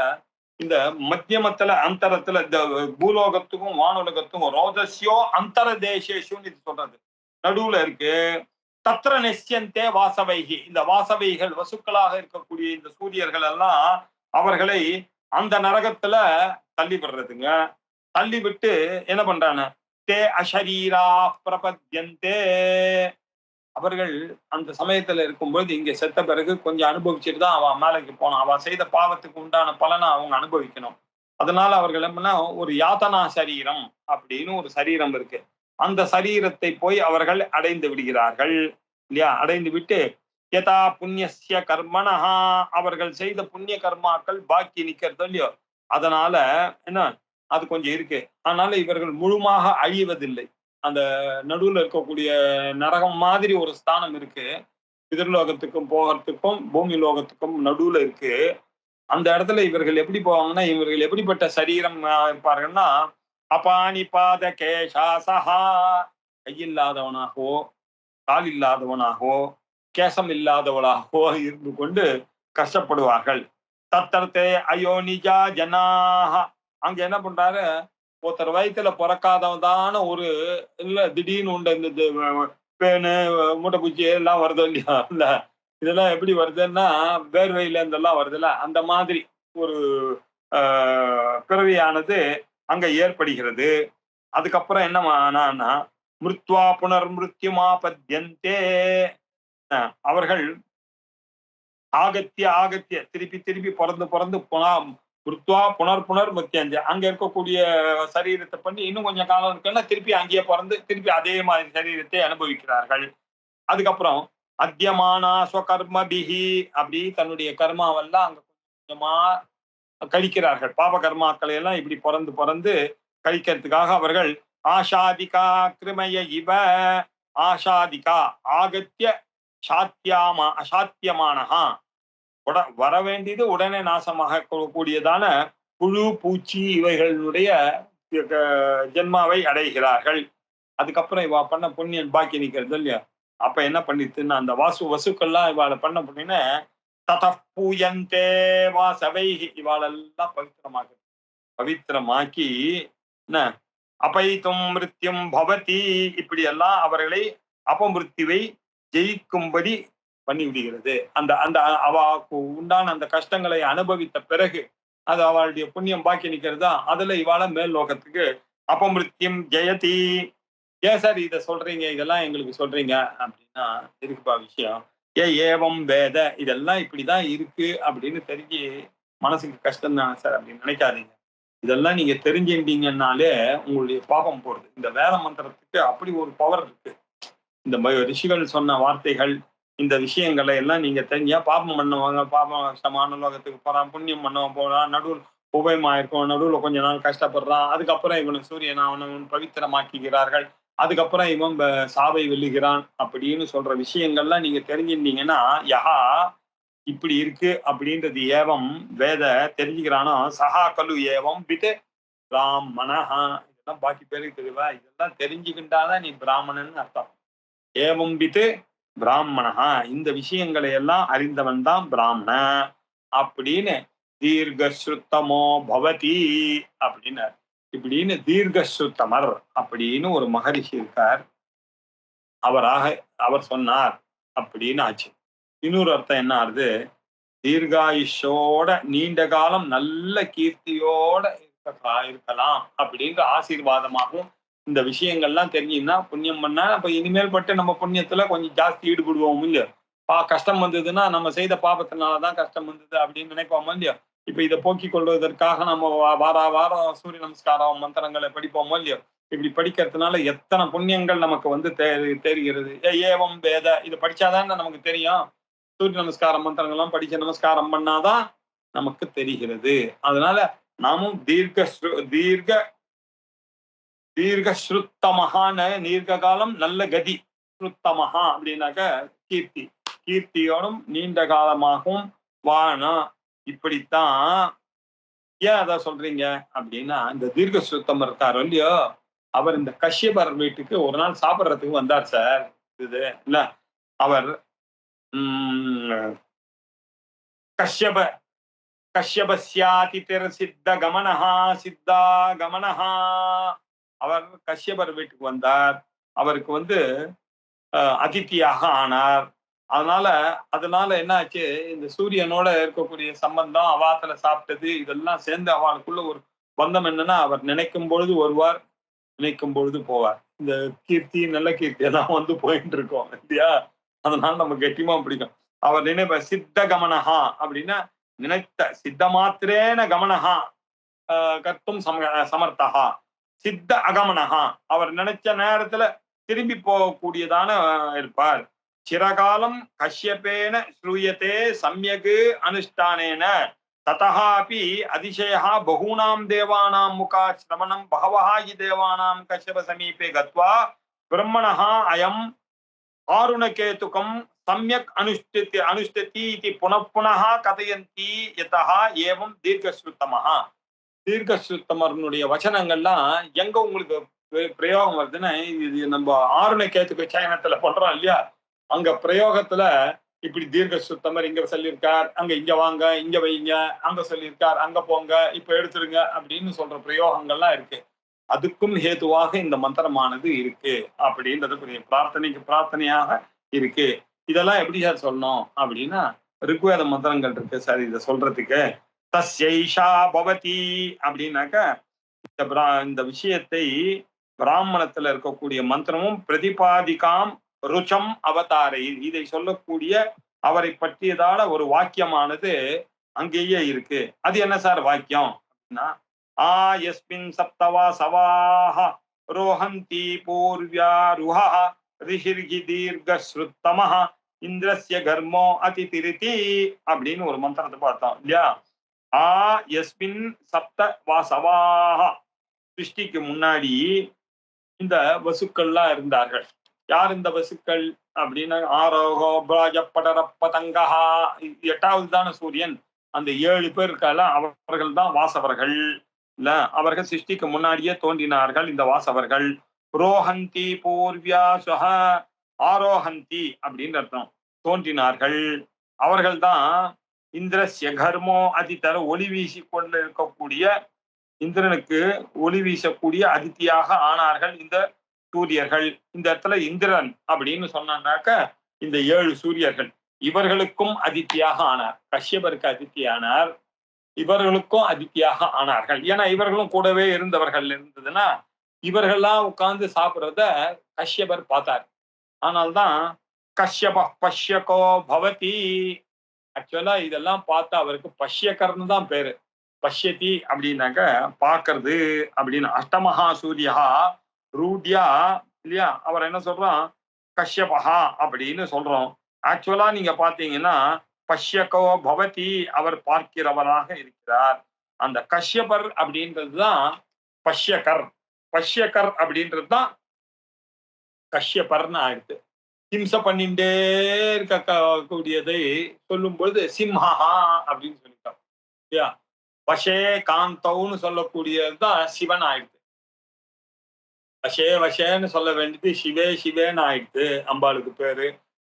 இந்த மத்தியமத்துல அந்தரத்துல இந்த பூலோகத்துக்கும் வானுலகத்துக்கும் ரோதஸ்யோ அந்தர தேசேஷுன்னு இது சொல்றது நடுவுல இருக்கு. தத்ர நெஸ்யந்தே வாசவைகி, இந்த வாசவைகள் வசுக்களாக இருக்கக்கூடிய இந்த சூரியர்கள் எல்லாம் அவர்களை அந்த நரகத்துல தள்ளி விடுறதுங்க. தள்ளி விட்டு என்ன பண்றான, தே அஷரீரா பிரபத்யந்தே, அவர்கள் அந்த சமயத்துல இருக்கும்போது இங்க செத்த பிறகு கொஞ்சம் அனுபவிச்சுட்டு தான் அவன் மேலைக்கு போனான். அவன் செய்த பாவத்துக்கு உண்டான பலனை அவங்க அனுபவிக்கணும். அதனால அவர்கள் என்ன, ஒரு யாத்தனா சரீரம் அப்படின்னு ஒரு சரீரம் இருக்கு. அந்த சரீரத்தை போய் அவர்கள் அடைந்து விடுகிறார்கள் இல்லையா? அடைந்து விட்டு யதா புண்ணியஸ்ய கர்மணஹா, அவர்கள் செய்த புண்ணிய கர்மாக்கள் பாக்கி நிக்கிறதோ இல்லையோ, அதனால என்ன அது கொஞ்சம் இருக்கு. அதனால இவர்கள் முழுமாக அழிவதில்லை. அந்த நடுவுல இருக்கக்கூடிய நரகம் மாதிரி ஒரு ஸ்தானம் இருக்கு. பிதர்லோகத்துக்கும் போகிறதுக்கும் பூமி லோகத்துக்கும் நடுவுல இருக்கு. அந்த இடத்துல இவர்கள் எப்படி போவாங்கன்னா, இவர்கள் எப்படிப்பட்ட சரீரம் இருப்பார்கள்னா, அபானி பாத கேசாசஹா, கையில்லாதவனாகவோ கால் இல்லாதவனாகவோ கேசம் இல்லாதவளாகவோ இருந்து கொண்டு கஷ்டப்படுவார்கள். தத்தர்த்தே அயோனிஜா ஜனாக, அங்க என்ன பண்றாரு, ஒருத்தர் வயித்துல பிறக்காதவதான ஒரு இல்ல திடீர்னு உண்ட இந்த பேனு மூட்டைப்பூச்சி எல்லாம் வருதோ இல்லையா, இல்ல இதெல்லாம் எப்படி வருதுன்னா வேர்வையில இருந்தெல்லாம் வருதுல்ல, அந்த மாதிரி ஒரு பிறவியானது அங்க ஏற்படுகிறது. அதுக்கப்புறம் என்ன மிருத்வா புனர் மிருத்யுமா பத்யந்தே, அவர்கள் ஆகத்திய திருப்பி திருப்பி பிறந்து மிருத்வா புனர் மிருத்யந்தே, அங்க இருக்கக்கூடிய சரீரத்தை பண்ணி இன்னும் கொஞ்சம் காலம் இருக்குன்னா திருப்பி அங்கேயே பிறந்து திருப்பி அதே மாதிரி சரீரத்தை அனுபவிக்கிறார்கள். அதுக்கப்புறம் அத்தியமானா ஸ்வகர்மபிஹி, அப்படி தன்னுடைய கர்மாவெல்லாம் அங்க கொஞ்சமா கழிக்கிறார்கள். பாப கர்மாக்களை எல்லாம் இப்படி பிறந்து கழிக்கிறதுக்காக அவர்கள் ஆஷாதிகா கிருமய இவ, ஆஷாதிகா ஆகத்திய சாத்தியமானஹா, வர வேண்டியது உடனே நாசமாக கூடியதான புழு பூச்சி இவைகளுடைய ஜென்மாவை அடைகிறார்கள். அதுக்கப்புறம் இவ பண்ண புண்ணியன் பாக்கி நிக்கிறது இல்லையா, அப்ப என்ன பண்ணிட்டுன்னா அந்த வசுக்கள்லாம் இவாளை பண்ண புண்ணியன ததப்பூயந்தே வாசவைஹி, இவாளெல்லாம் பவித்திரமாக்கி என்ன அபைத்தும் மிருத்யும் பவதி, இப்படி எல்லாம் அவர்களை அபமிருத்யுவை ஜெயிக்கும்படி பண்ணி விடுகிறது. அந்த அந்த அவளுக்கு உண்டான அந்த கஷ்டங்களை அனுபவித்த பிறகு அது அவளுடைய புண்ணியம் பாக்கி நிக்கிறதா, அதுல இவாள மேல் லோகத்துக்கு அபமிருத்யும் ஜெயதி. ஏன் சார் இதை சொல்றீங்க, இதெல்லாம் எங்களுக்கு சொல்றீங்க அப்படின்னா, இருக்குப்பா விஷயம். ஏவம் வேத, இதெல்லாம் இப்படிதான் இருக்கு அப்படின்னு தெரிஞ்சு மனசுக்கு கஷ்டம் தானே சார் அப்படின்னு நினைக்காதீங்க. இதெல்லாம் நீங்க தெரிஞ்சுட்டீங்கன்னாலே உங்களுடைய பாபம் போறது. இந்த வேத மந்திரத்துக்கு அப்படி ஒரு பவர் இருக்கு. இந்த ரிஷிகள் சொன்ன வார்த்தைகள், இந்த விஷயங்களை எல்லாம் நீங்க தெரிஞ்சா பாபம் பண்ணுவாங்க, பாபம் கஷ்டமான லோகத்துக்கு போறான், புண்ணியம் பண்ணவன் போறான், நடுவில் உபயமாயிருக்கும், நடுவுல கொஞ்ச நாள் கஷ்டப்படுறான், அதுக்கப்புறம் இவனுக்கு சூரியன் அவன் பவித்திரமாக்குகிறார்கள், அதுக்கப்புறம் இவன் சாவை வெல்லுகிறான் அப்படின்னு சொல்ற விஷயங்கள்லாம் நீங்க தெரிஞ்சிருந்தீங்கன்னா, யஹா இப்படி இருக்கு அப்படின்றது ஏவம் வேத தெரிஞ்சுக்கிறானோ சஹா கலு ஏவம் வித் பிராமணஹா, இதெல்லாம் பாக்கி பேருக்கு தெரியவா, இதெல்லாம் தெரிஞ்சுக்கிட்டாதான் நீ பிராமணன் அர்த்தம். ஏவம் வித் பிராமணஹா, இந்த விஷயங்களை எல்லாம் அறிந்தவன் தான் பிராமண அப்படின்னு தீர்கஸ்ருத்தமோ பவதி அப்படின்னு, இப்படின்னு தீர்கஸ்ருத்தமர் அப்படின்னு ஒரு மகரிஷி இருக்கார், அவர் சொன்னார் அப்படின்னு ஆச்சு. இன்னொரு அர்த்தம் என்ன ஆகுது, தீர்காயுஷோட நீண்ட காலம் நல்ல கீர்த்தியோட இருக்கலாம் அப்படின்ற ஆசீர்வாதமாகவும் இந்த விஷயங்கள்லாம் தெரிஞ்சுன்னா புண்ணியம் பண்ணா அப்ப இனிமேல் பட்டு நம்ம புண்ணியத்துல கொஞ்சம் ஜாஸ்தி ஈடுபடுவோம் இல்லையோ. கஷ்டம் வந்ததுன்னா நம்ம செய்த பாபத்தினாலதான் கஷ்டம் வந்தது அப்படின்னு நினைப்போம் இல்லையோ. இப்ப இதை போக்கிக் கொள்வதற்காக நம்ம வாரம் சூரிய நமஸ்காரம் மந்திரங்களை படிப்போமோ இல்லையோ. இப்படி படிக்கிறதுனால எத்தனை புண்ணியங்கள் நமக்கு வந்து தெரிகிறது. ஏவம் வேத, இதை படிச்சாதான் நமக்கு தெரியும். சூரிய நமஸ்காரம் மந்திரங்கள்லாம் படிச்சு நமஸ்காரம் பண்ணாதான் நமக்கு தெரிகிறது. அதனால நாமும் தீர்கஸ்ருத்தமகான நீர்க்க காலம் நல்ல கதி, ஸ்ருத்தமகா அப்படின்னாக்க கீர்த்தியோடும் நீண்ட காலமாகவும் வாழணும். இப்படித்தான். ஏன் அத சொல்றீங்க அப்படின்னா, இந்த தீர்கஸ்ருத்தம் இருக்காரு இல்லையோ, அவர் இந்த கஷ்யபர் வீட்டுக்கு ஒரு நாள் சாப்பிட்றதுக்கு வந்தார் சார். இது இல்ல, அவர் கஷ்யப கஷ்யபஸ்யாதிதிர் சித்த கமனஹா சித்தா கமனஹா. அவர் கஷ்யபர் வீட்டுக்கு வந்தார். அவருக்கு அதித்தியாக ஆனார். அதனால அதனால என்ன ஆச்சு, இந்த சூரியனோட இருக்கக்கூடிய சம்பந்தம், அவாத்துல சாப்பிட்டது இதெல்லாம் சேர்ந்து அவளுக்குள்ள ஒரு பந்தம் என்னன்னா, அவர் நினைக்கும் பொழுது வருவார், நினைக்கும் பொழுது போவார். இந்த கீர்த்தி, நல்ல கீர்த்தி எல்லாம் போயிட்டு இருக்கோம் இல்லையா? அதனால நம்ம கெட்டியமா பிடிக்கும். அவர் நினைப்ப சித்த கமனஹா அப்படின்னா நினைத்த சித்த மாத்திரேன கமனஹா கர்த்தும் சமர்த்தஹா. சித்த அகமனஹா அவர் நினைச்ச நேரத்துல திரும்பி போகக்கூடியதான இருப்பார். சிரகாலம் கஷ்யபேன ஸ்ரூயத்தே சம்யக் அனுஷ்டானேன ததஹாபி அதிசயः பகூனாம் தேவானாம் முகாத் ஸ்ரவணம் பகவஹ ஹி தேவானாம் கஷ்யப சமீபே கத்வா பிரம்மணः அயம் ஆருணகேதுகம் சம்யக் அனுஷ்டதி இதி புனః புனः கதயந்தி யதஹ ஏவம் தீர்க்கஸ்ருத்தமஹ. தீர்க்கஸ்ருத்தமருடைய வசனங்கள்லாம் எங்க உங்களுக்கு பிரயோகம் வருதுன்னா, இது நம்ம ஆருணகேதுக சயனத்துல பண்றோம் இல்லையா, அங்க பிரயோகத்துல இப்படி தீர்க்க சுத்தமர் இங்க சொல்லியிருக்கார், அங்க இங்க வாங்க, இங்க வைங்க, அங்க சொல்லியிருக்கார், அங்க போங்க, இப்ப எடுத்துருங்க அப்படின்னு சொல்ற பிரயோகங்கள்லாம் இருக்கு. அதுக்கும் ஹேதுவாக இந்த மந்திரமானது இருக்கு அப்படின்றது புரிய பிரார்த்தனைக்கு பிரார்த்தனையாக இருக்கு. இதெல்லாம் எப்படி சார் சொல்லணும் அப்படின்னா, ருக்வேத மந்திரங்கள் இருக்கு சார் இதை சொல்றதுக்கு. தஸ்யைஷா பவதி அப்படின்னாக்க இந்த விஷயத்தை பிராமணத்துல இருக்கக்கூடிய மந்திரமும் பிரதிபாதிகாம் ருச்சம் அவதாரை இதை சொல்லக்கூடிய அவரை பற்றியதால ஒரு வாக்கியமானது அங்கேயே இருக்கு. அது என்ன சார் வாக்கியம் அப்படின்னா, யஸ்மின் சப்தவா சவாஹ ரோஹந்தி பூர்வ்யா ருஹா ரிஷிர்கி தீர்க்க ஸ்ருத்தமஹ இந்திரஸ்ய கர்மோ அதிதிரிதி அப்படின்னு ஒரு மந்திரத்தை பார்த்தோம் இல்லையா. யஸ்மின் சப்த வாசவாஹ சிருஷ்டிக்கு முன்னாடி இந்த வசுக்கள்லாம் இருந்தார்கள். யார் இந்த வசுக்கள் அப்படின்னா, ஆரோகோ படரப்பதங்கஹா 8வது தான சூரியன். அந்த 7 பேர் இருக்கால அவர்கள் தான் வாசவர்கள் இல்ல. அவர்கள் சிருஷ்டிக்கு முன்னாடியே தோன்றினார்கள் இந்த வாசவர்கள். ரோஹந்தி பூர்வியாசுஹ ஆரோஹந்தி அப்படின்னு அர்த்தம், தோன்றினார்கள். அவர்கள் தான் இந்திரஸ்ய கர்மோ அதிதர ஒளி வீசி கொண்டு இருக்கக்கூடிய இந்திரனுக்கு ஒளி வீசக்கூடிய அதித்தியாக ஆனார்கள் இந்த சூரியர்கள். இந்த இடத்துல இந்திரன் அப்படின்னு சொன்னாக்க இந்த 7 சூரியர்கள் இவர்களுக்கும் அதித்தியாக ஆனார். கஷ்யபருக்கு அதித்தியானார், இவர்களுக்கும் அதித்தியாக ஆனார்கள். ஏன்னா இவர்களும் கூடவே இருந்தவர்கள் இருந்ததுன்னா இவர்கள்லாம் உட்கார்ந்து சாப்பிடுறத கஷ்யபர் பார்த்தார். ஆனால்தான் கஷ்யப பஷ்யகோ பவதி. ஆக்சுவலா இதெல்லாம் பார்த்தா அவருக்கு பஷ்யகர்னு தான் பேரு. பஷ்யதி அப்படின்னாக்க பாக்குறது அப்படின்னு. அஷ்டமஹா சூரியா ரூட்யா இல்லையா, அவர் என்ன சொல்றான், கஷ்யபஹா அப்படின்னு சொல்றோம். ஆக்சுவலா நீங்க பாத்தீங்கன்னா பஷ்யகோ பவதி அவர் பார்க்கிறவராக இருக்கிறார். அந்த கஷ்யபர் அப்படின்றதுதான் பஷ்யகர். பஷ்யகர் அப்படின்றது தான் கஷ்யபர்னு ஆயிடுது. ஹிம்சை பண்ணிட்டே இருக்க கூடியதை சொல்லும் பொழுது சிம்ஹா அப்படின்னு சொல்லிட்டோம் இல்லையா. வஷே காந்தவுன்னு சொல்லக்கூடியதுதான் சிவன் ஆயிடுது. வஷே வஷேன்னு சொல்ல வேண்டியது சிவே சிவேன்னு ஆயிடுது, அம்பாளுக்கு பேரு.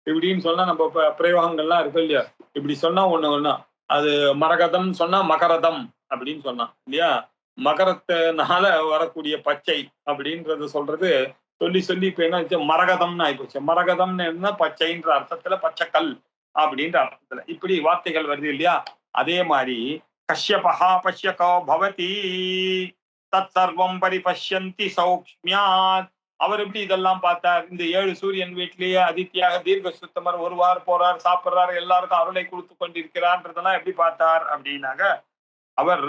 இப்படின்னு சொன்னா நம்ம பிரயோகங்கள்லாம் இருக்கு இல்லையா. இப்படி சொன்னா ஒண்ணு அது மரகதம் சொன்னா மகரதம் அப்படின்னு சொன்னான் இல்லையா. மகரத்தினால வரக்கூடிய பச்சை அப்படின்றத சொல்றது சொல்லி சொல்லி இப்ப என்ன மரகதம்னு ஆயிப்போச்சு. மரகதம்னு என்ன, பச்சைன்ற அர்த்தத்துல பச்சைக்கல் அப்படின்ற அர்த்தத்துல இப்படி வார்த்தைகள் வருது இல்லையா. அதே மாதிரி கஷ்யபஹா பஷ்யகோ பவதி தத் சர்வம் பரிபஷ்யந்தி சௌக்ஷ்மியாத். அவர் எப்படி இதெல்லாம் பார்த்தார், இந்த 7 சூரியன் வீட்டிலேயே அதித்தியாக தீர்க்க சுத்தமர் வருவார் போறார் சாப்பிடுறார் எல்லாருக்கும் அருளை கொடுத்து கொண்டிருக்கிறார்ன்றதெல்லாம் எப்படி பார்த்தார் அப்படின்னாக்க, அவர்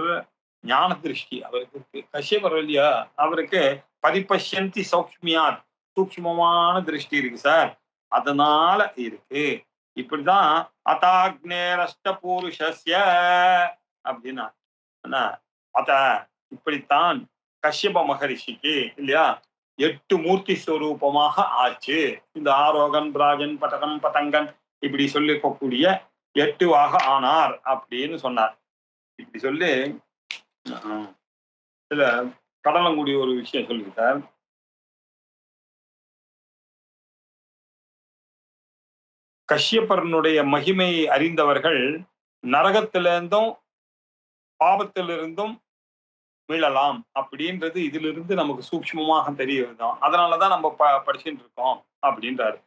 ஞான திருஷ்டி அவருக்கு இருக்கு. கஷ்யபர் இல்லையா, அவருக்கு பரிபஷ்யந்தி சௌக்ஷ்மியாத் சூக்ஷ்மமான திருஷ்டி இருக்கு சார், அதனால இருக்கு. இப்படிதான் அதாக்னேரஷ்ட பூருஷஸ்ய அப்படின்னா அத இப்படித்தான் கஷ்யப மகரிஷிக்கு இல்லையா 8 மூர்த்தி ஸ்வரூபமாக ஆச்சு. இந்த ஆரோகன் பிராஜன் பட்டகம் பதங்கன் இப்படி சொல்லிருக்கக்கூடிய 8வாக ஆனார் அப்படின்னு சொன்னார். இப்படி சொல்லி இதுல கடலங்குடி ஒரு விஷயம் சொல்லிட்டார். கஷ்யபரனுடைய மகிமை அறிந்தவர்கள் நரகத்திலிருந்தும் பாபத்திலிருந்தும் மீளலாம் அப்படின்றது இதிலிருந்து நமக்கு சூக்ஷ்மமாக தெரியறதுதான். அதனாலதான் நம்ம படிச்சுட்டு இருக்கோம் அப்படின்றாரு.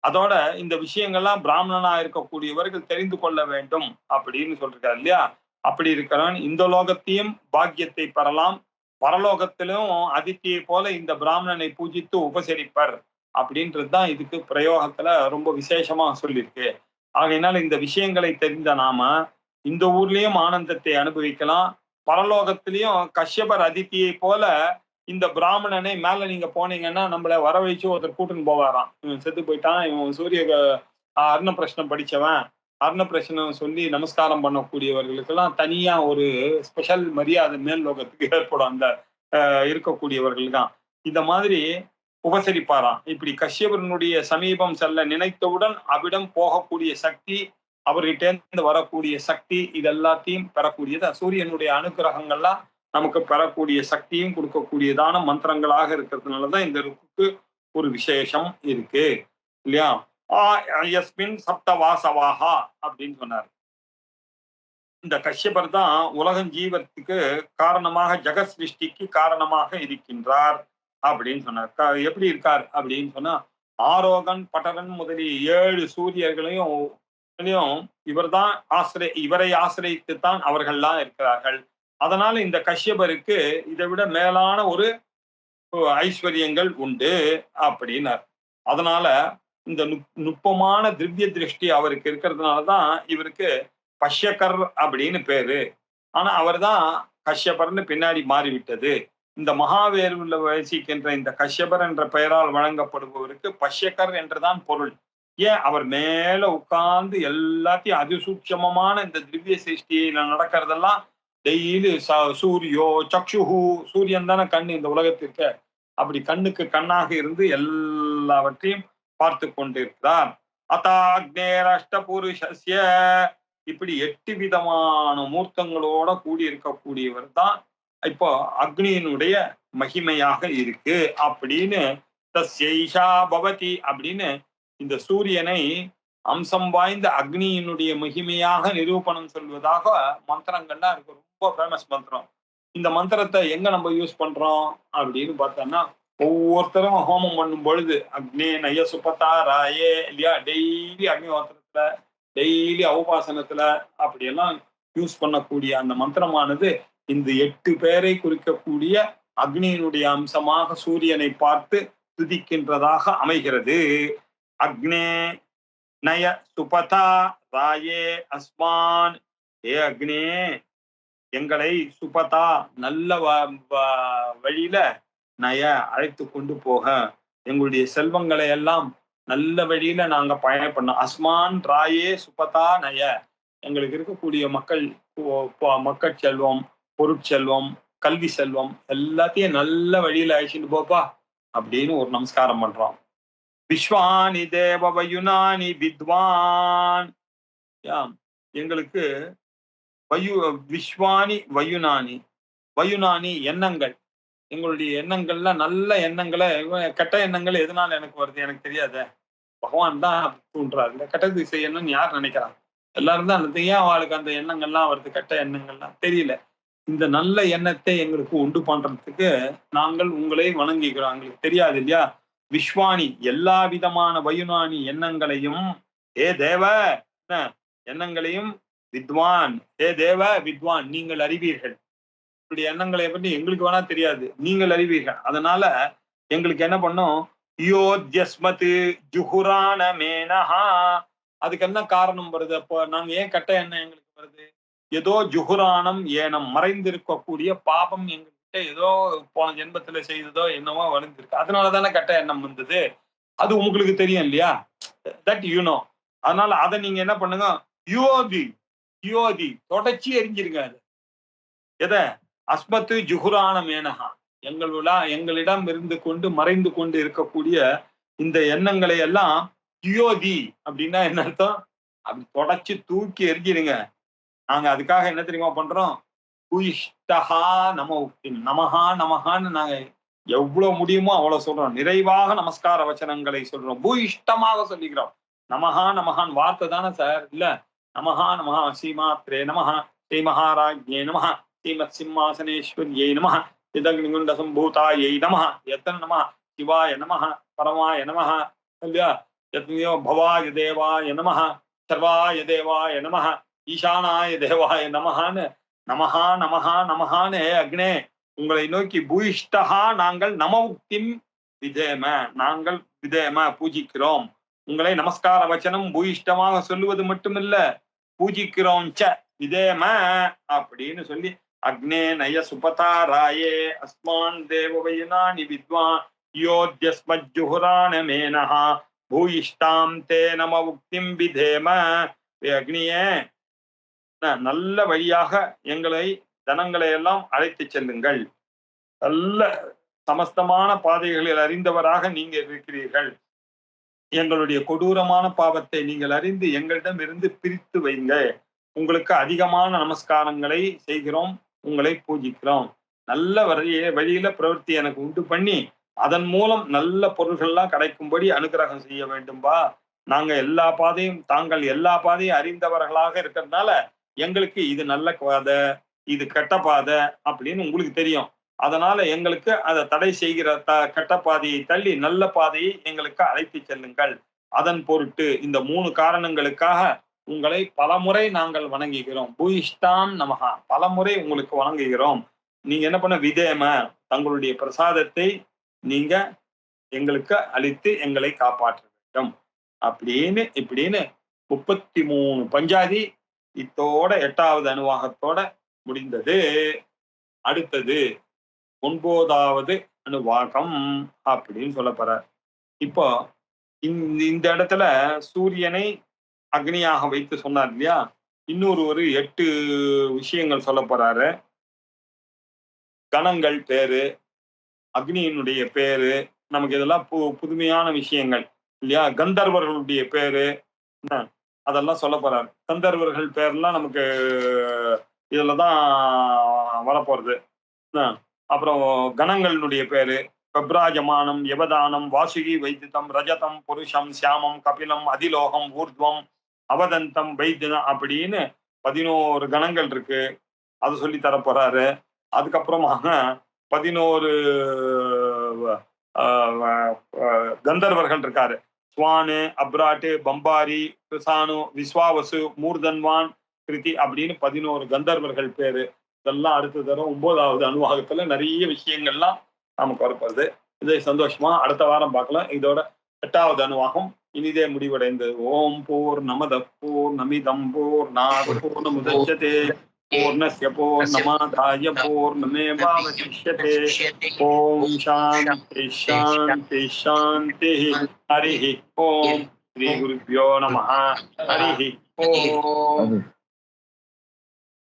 அதோட இந்த விஷயங்கள்லாம் பிராமணனா இருக்கக்கூடியவர்கள் தெரிந்து கொள்ள வேண்டும் அப்படின்னு சொல்றாரு இல்லையா? அப்படி இருக்கிறவன் இந்த லோகத்தையும் பாக்கியத்தை பெறலாம், பரலோகத்திலும் அதித்தியை போல இந்த பிராமணனை பூஜித்து உபசரிப்பர் அப்படின்றதுதான் இதுக்கு பிரயோகத்துல ரொம்ப விசேஷமா சொல்லியிருக்கு. ஆகையினால இந்த விஷயங்களை தெரிந்த நாம இந்த ஊர்லயும் ஆனந்தத்தை அனுபவிக்கலாம், பரலோகத்திலையும் கஷ்யபர் அதித்தியை போல இந்த பிராமணனை மேல நீங்க போனீங்கன்னா நம்மள வர வச்சு ஒருத்தர் கூட்டுன்னு போவாராம். இவன் செத்து போயிட்டான், இவன் சூரிய அர்ண பிரஷ்னம் படிச்சவன், அர்ண பிரஷ்னம் சொல்லி நமஸ்காரம் பண்ணக்கூடியவர்களுக்கெல்லாம் தனியா ஒரு ஸ்பெஷல் மரியாதை மேல் லோகத்துக்கு ஏற்படும் அந்த இருக்கக்கூடியவர்கள் தான். இந்த மாதிரி உபசரிப்பாராம். இப்படி கஷ்யபரனுடைய சமீபம் செல்ல நினைத்தவுடன் அவிடம் போகக்கூடிய சக்தி, அவர்கிட்ட இருந்து வரக்கூடிய சக்தி, இது எல்லாத்தையும் பெறக்கூடியது சூரியனுடைய அனுகிரகங்கள்லாம் நமக்கு பெறக்கூடிய சக்தியும் கொடுக்கக்கூடியதான மந்திரங்களாக இருக்கிறதுனாலதான் இந்த ருக்குக்கு ஒரு விசேஷம் இருக்கு இல்லையா? யஸ்மின் சப்தவாசவாகா அப்படின்னு சொன்னார். இந்த கஷ்யபர் தான் உலகம் ஜீவத்துக்கு காரணமாக, ஜெகத் சிருஷ்டிக்கு காரணமாக இருக்கின்றார் அப்படின்னு சொன்னார். எப்படி இருக்கார் அப்படின்னு சொன்னா, ஆரோகன் பட்டரன் முதலிய 7 சூரியர்களையும் இவரை ஆசிரியத்துத்தான் அவர்கள்லாம் இருக்கிறார்கள். அதனால இந்த கஷ்யபருக்கு இதை விட மேலான ஒரு ஐஸ்வர்யங்கள் உண்டு அப்படின்னார். அதனால இந்த நுட்பமான திவ்ய திருஷ்டி அவருக்கு இருக்கிறதுனாலதான் இவருக்கு பஷ்யகர் அப்படின்னு பேரு. ஆனா அவர் தான் கஷ்யபர்னு பின்னாடி மாறிவிட்டது. இந்த மகாவேருல வசிக்கின்ற இந்த கஷ்யபர் என்ற பெயரால் வழங்கப்படுபவருக்கு பஷ்யகர் என்றுதான் பொருள். ஏன் அவர் மேல உட்கார்ந்து எல்லாத்தையும் அதிசூட்சமமான இந்த திவ்ய சிருஷ்டியில நடக்கிறதெல்லாம் டெய்லி சூரியோ சக்ஷுஹு, சூரியன் தானே கண்ணு இந்த உலகத்திற்கு, அப்படி கண்ணுக்கு கண்ணாக இருந்து எல்லாவற்றையும் பார்த்து கொண்டிருக்கிறார். அதாக்னேரஷ்ட புருஷஸ்ய, இப்படி 8 விதமான மூர்த்தங்களோட கூடி இருக்கக்கூடியவர் தான் இப்போ அக்னியினுடைய மகிமையாக இருக்கு அப்படின்னு தஸ்யைஷா பவதி அப்படின்னு இந்த சூரியனை அம்சம் வாய்ந்த அக்னியினுடைய மகிமையாக நிரூபணம் சொல்வதாக மந்திரங்கள்லாம் இருக்கு. ரொம்ப ஃபேமஸ் மந்திரம். இந்த மந்திரத்தை எங்க நம்ம யூஸ் பண்றோம் அப்படின்னு பார்த்தோம்னா, ஒவ்வொருத்தரும் ஹோமம் பண்ணும் பொழுது அக்னே நய சுபதா ராயே இல்லையா, டெய்லி அக்னிஹோத்திரத்துல டெய்லி உபாசனத்துல அப்படியெல்லாம் யூஸ் பண்ணக்கூடிய அந்த மந்திரமானது இந்த 8 பேரை குறிக்கக்கூடிய அக்னியினுடைய அம்சமாக சூரியனை பார்த்து துதிக்கின்றதாக அமைகிறது. அக்னே நய சுபதா ராயே அஸ்மான், ஏ அக்னே எங்களை சுபதா நல்ல வழியில நய அழைத்து கொண்டு போக, எங்களுடைய செல்வங்களை எல்லாம் நல்ல வழியில நாங்க பயணம் பண்ணோம். அஸ்மான் ராயே சுபதா நய, எங்களுக்கு இருக்கக்கூடிய மக்கள் செல்வம், பொருட்செல்வம், கல்வி செல்வம் எல்லாத்தையும் நல்ல வழியில அழைச்சிட்டு போப்பா அப்படின்னு ஒரு நமஸ்காரம் பண்றோம். விஸ்வானி தேவ வயுனானி வித்வான், எங்களுக்கு விஸ்வானி வயுனானி, வயுனானி எண்ணங்கள், எங்களுடைய எண்ணங்கள்ல நல்ல எண்ணங்களை, கெட்ட எண்ணங்கள் எதனால எனக்கு வருது எனக்கு தெரியாத, பகவான் தான் தூண்டுறாரு. இந்த கெட்டது செய்யணும்னு யார் நினைக்கிறாங்க? எல்லாரும் தான் ஏன் அவளுக்கு அந்த எண்ணங்கள்லாம் வருது, கெட்ட எண்ணங்கள்லாம் தெரியல. இந்த நல்ல எண்ணத்தை எங்களுக்கு உண்டு பண்றதுக்கு நாங்கள் உங்களை வணங்குகிறோம். எங்களுக்கு தெரியாது இல்லையா? விஸ்வானி எல்லா விதமான வயுனானி எண்ணங்களையும், ஏ தேவ எண்ணங்களையும், வித்வான் ஏ தேவ வித்வான் நீங்கள் அறிவீர்கள். இப்படி எண்ணங்களை பற்றி எங்களுக்கு வேணா தெரியாது, நீங்கள் அறிவீர்கள். அதனால எங்களுக்கு என்ன பண்ணும், யோத்யஸ்மத் ஜுஹுரான மேனஹா, அதுக்கு என்ன காரணம் வருது? அப்போ நாங்க ஏன் கெட்ட எண்ணம் எங்களுக்கு வருது? ஏதோ ஜுஹுரானம் ஏனம், மறைந்திருக்கக்கூடிய பாபம் எங்ககிட்ட ஏதோ போன ஜென்மத்துல செய்ததோ என்னவோ வளர்ந்துருக்கு, அதனாலதானே கெட்ட எண்ணம் வந்தது. அது உங்களுக்கு தெரியும் இல்லையா? That you know. அதனால அதை நீங்க என்ன பண்ணுங்க, யோதி தொடச்சி எரிஞ்சிருங்க. அது எத? அஸ்மத்து ஜுஹுரான மேனஹா, எங்களிடம் இருந்து கொண்டு மறைந்து கொண்டு இருக்கக்கூடிய இந்த எண்ணங்களை எல்லாம் யோதி அப்படின்னா என்ன அர்த்தம்? அப்படி தொடச்சு தூக்கி எரிஞ்சிருங்க. நாங்க அதுக்காக என்ன தெரியுமா பண்றோம்? நமஹா நமஹான்னு நாங்க எவ்வளவு முடியுமோ அவ்வளவு சொல்றோம். நிறைவாக நமஸ்கார வச்சனங்களை சொல்றோம், பூயிஷ்டமாக சொல்லிக்கிறோம். நமஹா நமஹான் வார்த்தை தானே சார், இல்ல நமஹா நமஹா ஸ்ரீமாத்ரே நமஹா ஸ்ரீ மகாராஜ்யே நமஹ ஸ்ரீமத் சிம்மாசனேஸ்வரியை நமஹ சிதக்னிகுண்ட சம்பூதாயை நமஹ எத்தனை நமஹ சிவாய நமஹ பரமாய நமஹ இல்லையா எத்தனையோ பவாய தேவாய நமஹ சர்வாய தேவாய நமஹ ஈசானாய தேவாய நமஹான்னு நமஹா நமஹா நமஹான்னு அக்னே உங்களை நோக்கி பூயிஷ்டஹா நாங்கள் நமவுக்திம் விதேம நாங்கள் விதேம பூஜிக்கிறோம் உங்களை நமஸ்கார வச்சனம் பூயிஷ்டமாக சொல்லுவது மட்டுமில்ல பூஜிக்கிறோம் ச விதேம அப்படின்னு சொல்லி அக்னே நய சுபதாராயே அஸ்மான் தேவவயனானி வித்வான் யோத்யஸ்மஜ்ஜுஹுரான மேனஹா பூயிஷ்டாம் தே நம உக்திம் விதேம அக்னியே நல்ல வழியாக எங்களை ஜனங்களை எல்லாம் அழைத்து செல்லுங்கள் நல்ல சமஸ்தமான பாதைகளில் அறிந்தவராக நீங்க இருக்கிறீர்கள் எங்களுடைய கொடூரமான பாவத்தை நீங்கள் அறிந்து எங்களிடம் இருந்து பிரித்து வைங்க உங்களுக்கு அதிகமான நமஸ்காரங்களை செய்கிறோம் உங்களை பூஜிக்கிறோம் நல்ல வழியில பிரவர்த்தி எனக்கு உண்டு பண்ணி அதன் மூலம் நல்ல பொருள்கள்லாம் கிடைக்கும்படி அனுகிரகம் செய்ய வேண்டும்பா நாங்க எல்லா பாதையும் தாங்கள் எல்லா பாதையும் அறிந்தவர்களாக இருக்கிறதுனால எங்களுக்கு இது நல்ல பாதை இது கெட்ட பாதை அப்படின்னு உங்களுக்கு தெரியும் அதனால எங்களுக்கு அதை தடை செய்கிற கெட்ட பாதையை தள்ளி நல்ல பாதையை எங்களுக்கு அழைத்து செல்லுங்கள் அதன் பொருட்டு இந்த 3 காரணங்களுக்காக உங்களை பலமுறை நாங்கள் வணங்குகிறோம் பூயிஷ்டாம் நமஹா பலமுறை உங்களுக்கு வணங்குகிறோம் நீங்க என்ன பண்ண விதேம தங்களுடைய பிரசாதத்தை நீங்க எங்களுக்கு அளித்து எங்களை காப்பாற்ற வேண்டும் இப்படின்னு 33 பஞ்சாதி இத்தோட 8வது அணுவாகத்தோட முடிந்தது அடுத்தது 9வது அணுவாகம் அப்படின்னு சொல்ல போறார் இப்போ இந்த இடத்துல சூரியனை அக்னியாக வைத்து சொன்னார் இல்லையா இன்னொரு 8 விஷயங்கள் சொல்ல போறாரு கணங்கள் பேரு அக்னியினுடைய பேரு நமக்கு இதெல்லாம் புதுமையான விஷயங்கள் இல்லையா கந்தர்வர்களுடைய பேரு அதெல்லாம் சொல்ல போறாரு கந்தர்வர்கள் பேர்லாம் நமக்கு இதுலதான் வரப்போறது அப்புறம் கணங்களுடைய பேரு கப்ராஜமானம் யவதானம் வாசுகி வைத்தியம் ரஜதம் புருஷம் சியாமம் கபிலம் அதிலோகம் ஊர்துவம் அவதந்தம் வைத்தியம் அப்படின்னு 11 கணங்கள் இருக்கு அது சொல்லி தரப்போறாரு அதுக்கப்புறமாக 11 கந்தர்வர்கள் இருக்காரு ஸ்வானு அப்ராட்டு பம்பாரி கிருசானு விஸ்வாவசு மூர்தன்வான் கிருதி அப்படின்னு 11 கந்தர்வர்கள் பேரு இதெல்லாம் அடுத்த தரம் 9வது அணுவாகத்துல நிறைய விஷயங்கள்லாம் நமக்கு வரப்படுது இதை சந்தோஷமா அடுத்த வாரம் பார்க்கலாம் இதோட 8வது அணுவாகம் இனிதே முடிவடைந்தது ஓம் பூர்ணமத பூர்ணமிதம் பூர்ணாத் பூர்ணமுதச்யதே பூர்ணஸ்ய பூர்ணமாதாய பூர்ணமேவாவசிஷ்யதே ஓம் சாந்தி சாந்தி சாந்தி ஹரி ஓம் ஸ்ரீ குருभ्यो நமः ஹரி ஓம்